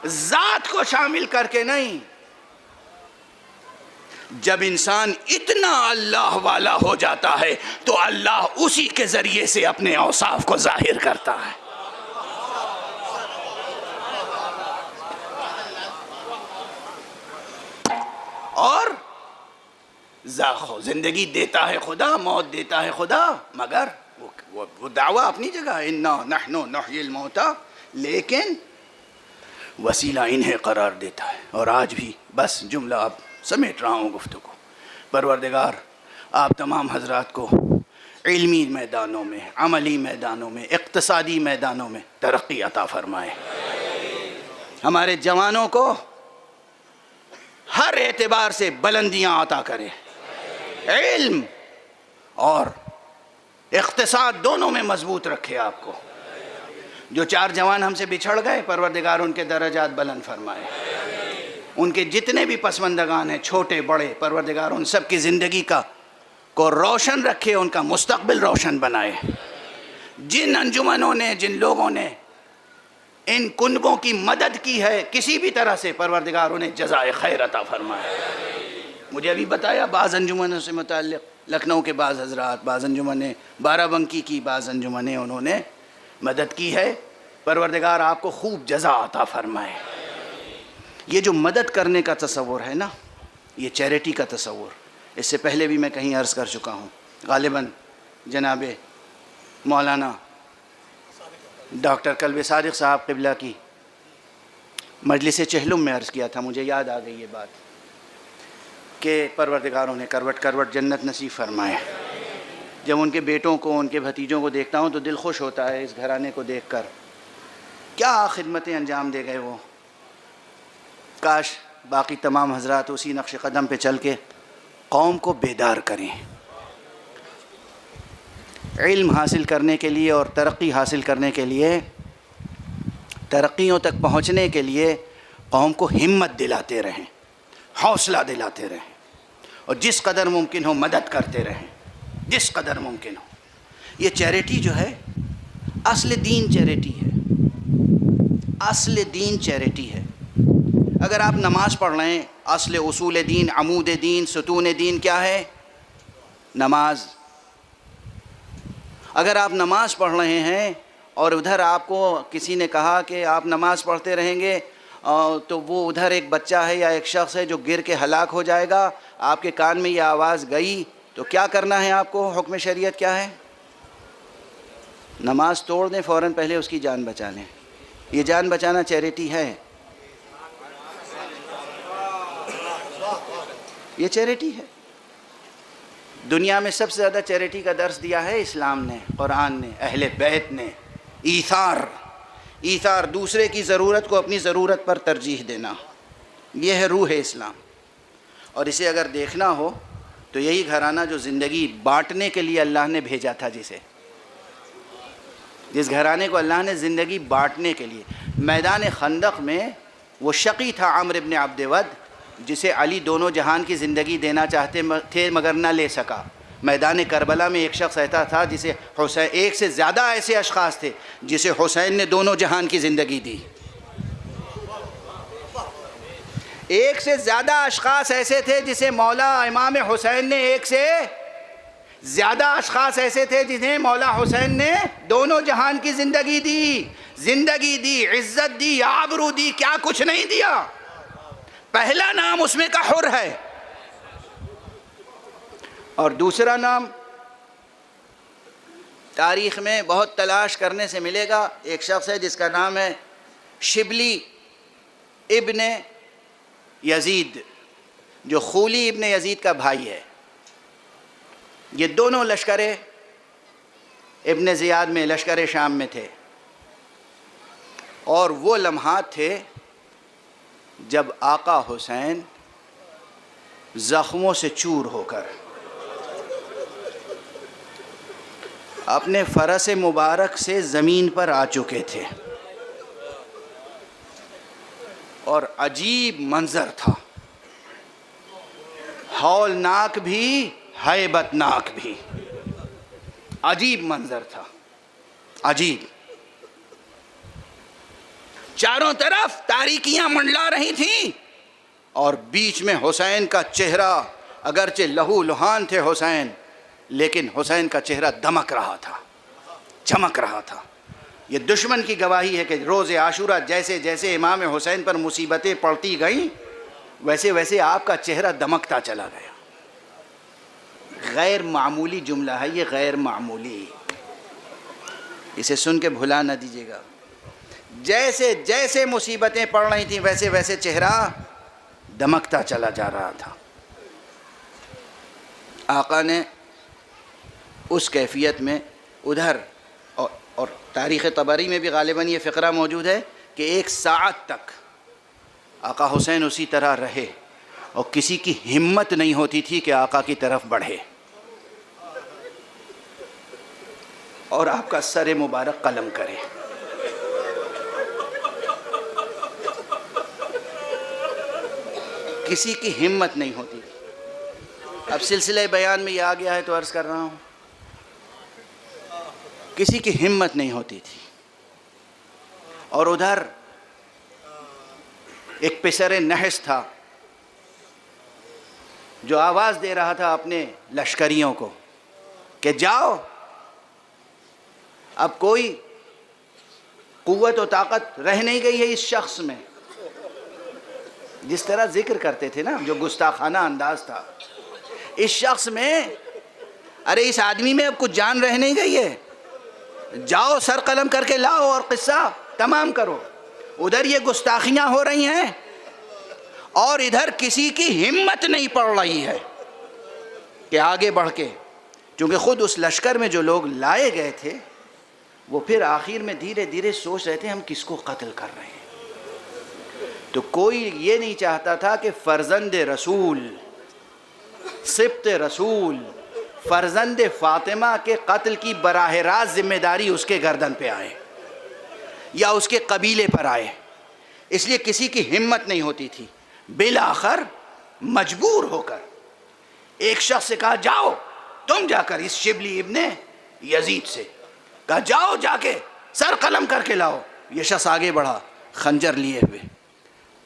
ذات کو شامل کر کے نہیں۔ جب انسان اتنا اللہ والا ہو جاتا ہے تو اللہ اسی کے ذریعے سے اپنے اوصاف کو ظاہر کرتا ہے۔ اور زندگی دیتا ہے خدا، موت دیتا ہے خدا، مگر وہ دعویٰ اپنی جگہ انا نحن نحیی الموتى، لیکن وسیلہ انہیں قرار دیتا ہے۔ اور آج بھی بس جملہ اب سمیٹ رہا ہوں گفتگو، پروردگار آپ تمام حضرات کو علمی میدانوں میں، عملی میدانوں میں، اقتصادی میدانوں میں ترقی عطا فرمائے۔ ہمارے جوانوں کو ہر اعتبار سے بلندیاں عطا کرے، علم اور اقتصاد دونوں میں مضبوط رکھے آپ کو۔ جو 4 جوان ہم سے بچھڑ گئے، پروردگار ان کے درجات بلند فرمائے، ان کے جتنے بھی پسماندگان ہیں چھوٹے بڑے، پروردگار ان سب کی زندگی کو روشن رکھے، ان کا مستقبل روشن بنائے۔ جن انجمنوں نے، جن لوگوں نے ان کنبوں کی مدد کی ہے کسی بھی طرح سے، پروردگار انہیں جزائے خیر عطا فرمائے۔ مجھے ابھی بتایا بعض انجمنوں سے متعلق، لکھنؤ کے بعض حضرات، بعض انجمنیں، بارہ بنکی کی بعض انجمنیں انہوں نے مدد کی ہے، پروردگار آپ کو خوب جزا عطا فرمائے۔ یہ جو مدد کرنے کا تصور ہے نا، یہ چیریٹی کا تصور، اس سے پہلے بھی میں کہیں عرض کر چکا ہوں، غالباً جناب مولانا ڈاکٹر قلب صادق صاحب قبلہ کی مجلس چہلم میں عرض کیا تھا، مجھے یاد آ گئی یہ بات کہ پروردگاروں نے کروٹ کروٹ جنت نصیب فرمائے۔ جب ان کے بیٹوں کو، ان کے بھتیجوں کو دیکھتا ہوں تو دل خوش ہوتا ہے، اس گھرانے کو دیکھ کر کیا خدمتیں انجام دے گئے وہ۔ کاش باقی تمام حضرات اسی نقش قدم پہ چل کے قوم کو بیدار کریں، علم حاصل کرنے کے لیے اور ترقی حاصل کرنے کے لیے، ترقیوں تک پہنچنے کے لیے قوم کو ہمت دلاتے رہیں، حوصلہ دلاتے رہیں، اور جس قدر ممکن ہو مدد کرتے رہیں، جس قدر ممکن ہو۔ یہ چیریٹی جو ہے اصل دین چیریٹی ہے، اصل دین چیریٹی ہے۔ اگر آپ نماز پڑھ رہے ہیں، اصل اصول دین، عمود دین، ستون دین کیا ہے؟ نماز۔ اگر آپ نماز پڑھ رہے ہیں اور ادھر آپ کو کسی نے کہا کہ آپ نماز پڑھتے رہیں گے تو وہ ادھر ایک بچہ ہے یا ایک شخص ہے جو گر کے ہلاک ہو جائے گا، آپ کے کان میں یہ آواز گئی تو کیا کرنا ہے آپ کو؟ حکم شریعت کیا ہے؟ نماز توڑ دیں، فوراً پہلے اس کی جان بچا لیں۔ یہ جان بچانا چیریٹی ہے، یہ چیریٹی ہے۔ دنیا میں سب سے زیادہ چیریٹی کا درس دیا ہے اسلام نے، قرآن نے، اہل بیت نے۔ ایثار، دوسرے کی ضرورت کو اپنی ضرورت پر ترجیح دینا، یہ ہے روح اسلام۔ اور اسے اگر دیکھنا ہو تو یہی گھرانہ جو زندگی بانٹنے کے لیے اللہ نے بھیجا تھا، جس گھرانے کو اللہ نے زندگی بانٹنے کے لیے، میدان خندق میں وہ شقی تھا عمرو بن عبد ود، جسے علی دونوں جہان کی زندگی دینا چاہتے تھے مگر نہ لے سکا۔ میدان کربلا میں ایک شخص ایسا تھا جسے حسین، ایک سے زیادہ ایسے اشخاص تھے جسے حسین نے دونوں جہان کی زندگی دی۔ ایک سے زیادہ اشخاص ایسے تھے جسے مولا امام حسین نے ایک سے زیادہ اشخاص ایسے تھے جنہیں مولا حسین نے دونوں جہان کی زندگی دی، عزت دی، آبرو دی، کیا کچھ نہیں دیا. پہلا نام اس میں کا حر ہے، اور دوسرا نام تاریخ میں بہت تلاش کرنے سے ملے گا. ایک شخص ہے جس کا نام ہے شبلی ابن یزید، جو خولی ابن یزید کا بھائی ہے. یہ دونوں لشکر ابن زیاد میں، لشکر شام میں تھے، اور وہ لمحات تھے جب آقا حسین زخموں سے چور ہو کر اپنے فرس مبارک سے زمین پر آ چکے تھے، اور عجیب منظر تھا، ہولناک بھی ہیبت ناک بھی. عجیب منظر تھا، عجیب. چاروں طرف تاریکیاں منڈلا رہی تھیں، اور بیچ میں حسین کا چہرہ، اگرچہ لہو لہان تھے حسین، لیکن حسین کا چہرہ دمک رہا تھا، چمک رہا تھا. یہ دشمن کی گواہی ہے کہ روز عاشورہ جیسے جیسے امام حسین پر مصیبتیں پڑتی گئیں، ویسے ویسے آپ کا چہرہ دمکتا چلا گیا. غیر معمولی جملہ ہے یہ، غیر معمولی. اسے سن کے بھلا نہ دیجیے گا. جیسے جیسے مصیبتیں پڑ رہی تھیں ویسے ویسے چہرہ دمکتا چلا جا رہا تھا. آقا نے اس کیفیت میں ادھر، اور تاریخ طبری میں بھی غالباً یہ فقرہ موجود ہے کہ 1 ساعت تک آقا حسین اسی طرح رہے، اور کسی کی ہمت نہیں ہوتی تھی کہ آقا کی طرف بڑھے، اور آپ کا سر مبارک قلم کرے. کسی کی ہمت نہیں ہوتی تھی. اب سلسلہ بیان میں یہ آ گیا ہے تو عرض کر رہا ہوں، کسی کی ہمت نہیں ہوتی تھی. اور ادھر ایک پسر نحس تھا جو آواز دے رہا تھا اپنے لشکریوں کو کہ جاؤ، اب کوئی قوت و طاقت رہ نہیں گئی ہے اس شخص میں. جس طرح ذکر کرتے تھے نا، جو گستاخانہ انداز تھا، اس شخص میں، ارے اس آدمی میں اب کچھ جان رہ نہیں گئی ہے، جاؤ سر قلم کر کے لاؤ اور قصہ تمام کرو. ادھر یہ گستاخیاں ہو رہی ہیں، اور ادھر کسی کی ہمت نہیں پڑ رہی ہے کہ آگے بڑھ کے، چونکہ خود اس لشکر میں جو لوگ لائے گئے تھے وہ پھر آخر میں دھیرے دھیرے سوچ رہے تھے ہم کس کو قتل کر رہے ہیں. تو کوئی یہ نہیں چاہتا تھا کہ فرزند رسول، سبط رسول، فرزند فاطمہ کے قتل کی براہ راست ذمہ داری اس کے گردن پہ آئے یا اس کے قبیلے پر آئے. اس لیے کسی کی ہمت نہیں ہوتی تھی. بالآخر مجبور ہو کر ایک شخص سے کہا جاؤ تم جا کر، اس شبلی ابن یزید سے کہا جاؤ جا کے سر قلم کر کے لاؤ. یہ شخص آگے بڑھا خنجر لیے ہوئے،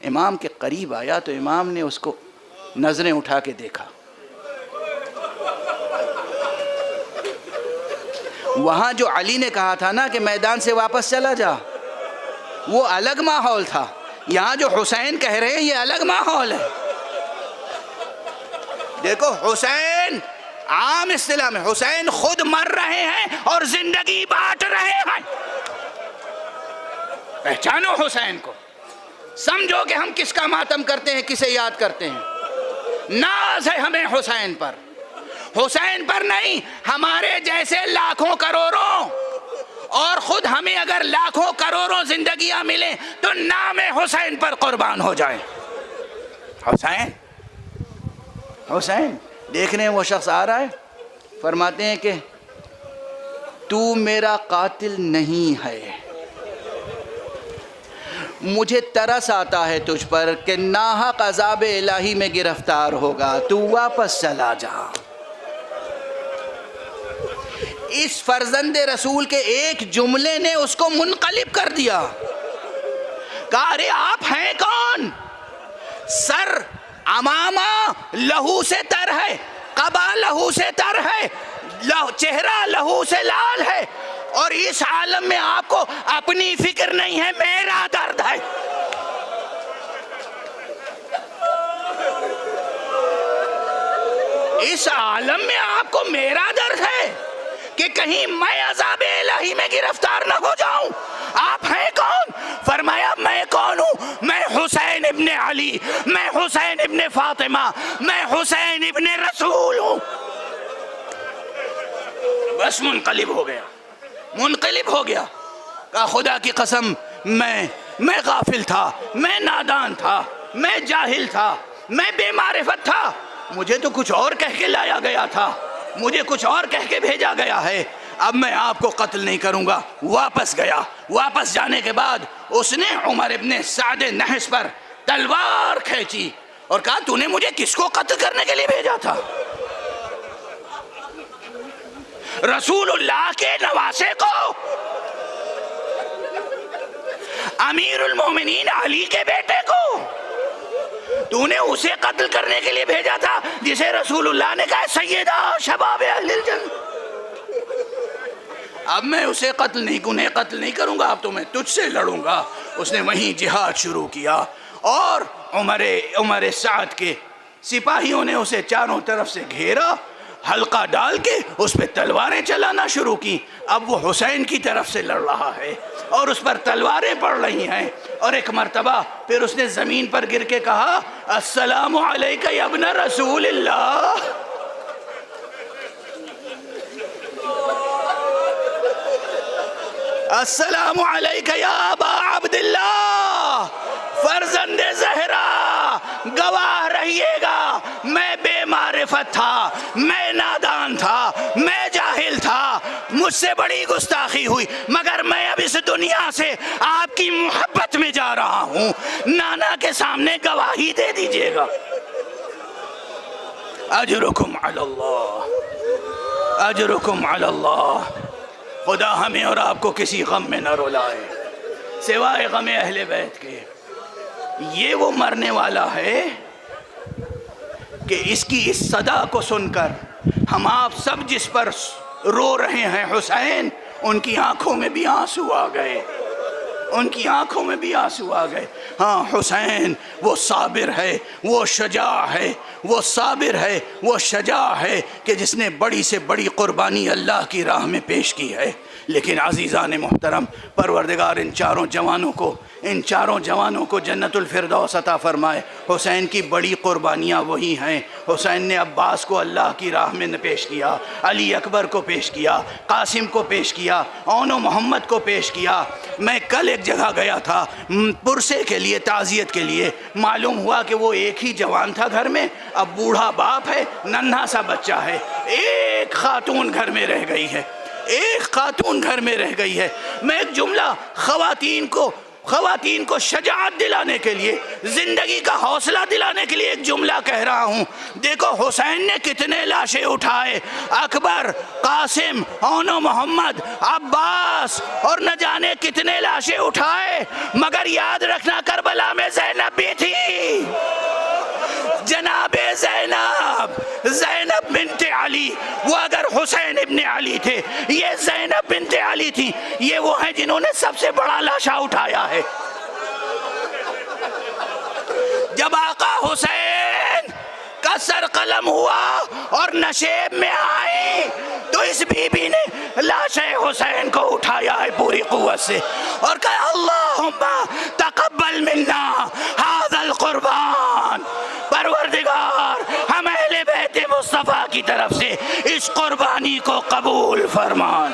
امام کے قریب آیا تو امام نے اس کو نظریں اٹھا کے دیکھا. وہاں جو علی نے کہا تھا نا کہ میدان سے واپس چلا جا، وہ الگ ماحول تھا. یہاں جو حسین کہہ رہے ہیں یہ الگ ماحول ہے. دیکھو حسین، عام اصطلاح میں حسین خود مر رہے ہیں اور زندگی بانٹ رہے ہیں. پہچانو حسین کو، سمجھو کہ ہم کس کا ماتم کرتے ہیں، کسے یاد کرتے ہیں. ناز ہے ہمیں حسین پر، حسین پر نہیں، ہمارے جیسے لاکھوں کروڑوں، اور خود ہمیں اگر لاکھوں کروڑوں زندگیاں ملیں تو نام حسین پر قربان ہو جائیں. حسین، حسین دیکھ رہے ہیں وہ شخص آ رہا ہے، فرماتے ہیں کہ تو میرا قاتل نہیں ہے، مجھے ترس آتا ہے تجھ پر کہ ناحق عذاب الہی میں گرفتار ہوگا، تو واپس چلا جا. اس فرزند رسول کے ایک جملے نے اس کو منقلب کر دیا. کہا ارے آپ ہیں کون؟ سر امامہ لہو سے تر ہے، قبا لہو سے تر ہے، چہرہ لہو سے لال ہے، اور اس عالم میں آپ کو اپنی فکر نہیں ہے، میرا درد ہے۔ اس عالم میں آپ کو میرا درد ہے کہ کہیں میں عذاب الہی میں گرفتار نہ ہو جاؤں۔ آپ ہیں کون؟ فرمایا میں کون ہوں؟ میں حسین ابن علی، میں حسین ابن فاطمہ، میں حسین ابن رسول ہوں۔ بس منقلب ہو گیا، منقلب ہو گیا، کہا خدا کی قسم میں غافل تھا، میں نادان تھا، میں جاہل تھا، میں بے معرفت تھا، مجھے تو کچھ اور کہہ کے لایا گیا تھا، مجھے کچھ اور کہہ کے بھیجا گیا ہے، اب میں آپ کو قتل نہیں کروں گا۔ واپس گیا، واپس جانے کے بعد اس نے عمر ابن سعد نحس پر تلوار کھینچی اور کہا تو نے مجھے کس کو قتل کرنے کے لیے بھیجا تھا؟ رسول اللہ کے نواسے کو، امیر المومنین علی کے بیٹے کو، تو نے اسے قتل کرنے کے لیے بھیجا تھا جسے رسول اللہ نے کہا سیدہ شباب اہل الجنہ۔ اب میں اسے قتل نہیں کروں گا، اب تو میں تجھ سے لڑوں گا۔ اس نے وہیں جہاد شروع کیا اور عمر سعد کے سپاہیوں نے اسے چاروں طرف سے گھیرا، حلقہ ڈال کے اس پہ تلواریں چلانا شروع کی۔ اب وہ حسین کی طرف سے لڑ رہا ہے اور اس پر تلواریں پڑ رہی ہیں، اور ایک مرتبہ پھر اس نے زمین پر گر کے کہا السلام علیک یا ابن رسول اللہ۔ السلام علیک یا ابا عبداللہ، فرزند زہرا، گواہ رہیے گا میں بے معرفت تھا، میں نادان تھا، میں جاہل تھا، مجھ سے بڑی گستاخی ہوئی، مگر میں اب اس دنیا سے آپ کی محبت میں جا رہا ہوں، نانا کے سامنے گواہی دے دیجئے گا۔ اجرکم علی اللہ، اجرکم علی اللہ۔ خدا ہمیں اور آپ کو کسی غم میں نہ رلائے سوائے غم اہل بیت کے۔ یہ وہ مرنے والا ہے کہ اس کی اس صدا کو سن کر ہم آپ سب جس پر رو رہے ہیں حسین، ان کی آنکھوں میں بھی آنسو آ گئے، ان کی آنکھوں میں بھی آنسو آ گئے۔ ہاں حسین وہ صابر ہے، وہ شجاع ہے، وہ صابر ہے، وہ شجاع ہے کہ جس نے بڑی سے بڑی قربانی اللہ کی راہ میں پیش کی ہے۔ لیکن عزیزان محترم، پروردگار ان چاروں جوانوں کو جنت الفردوس عطا فرمائے۔ حسین کی بڑی قربانیاں وہی ہیں۔ حسین نے عباس کو اللہ کی راہ میں پیش کیا، علی اکبر کو پیش کیا، قاسم کو پیش کیا، اون و محمد کو پیش کیا۔ میں کل ایک جگہ گیا تھا پرسے کے لیے، تعزیت کے لیے، معلوم ہوا کہ وہ ایک ہی جوان تھا گھر میں، اب بوڑھا باپ ہے، ننھا سا بچہ ہے، ایک خاتون گھر میں رہ گئی ہے، ایک خاتون گھر میں رہ گئی ہے۔ میں ایک جملہ خواتین کو شجاعت دلانے کے لیے، زندگی کا حوصلہ دلانے کے لیے ایک جملہ کہہ رہا ہوں۔ دیکھو حسین نے کتنے لاشیں اٹھائے، اکبر، قاسم، اون و محمد، عباس، اور نہ جانے کتنے لاشیں اٹھائے، مگر یاد رکھنا کربلا میں زینب بھی تھی، جناب زینب بنت علی۔ وہ اگر حسین ابن علی تھے، یہ زینب بنت علی تھی، یہ وہ ہیں جنہوں نے سب سے بڑا لاشا اٹھایا ہے۔ جب آقا حسین کا سر قلم ہوا اور نشیب میں آئی تو اس بی بی نے لاش حسین کو اٹھایا ہے پوری قوت سے اور کہا اللہم تقبل منا ھذا القربان، پروردگار ہم اہل بیت مصطفیٰ کی طرف سے اس قربانی کو قبول فرمان۔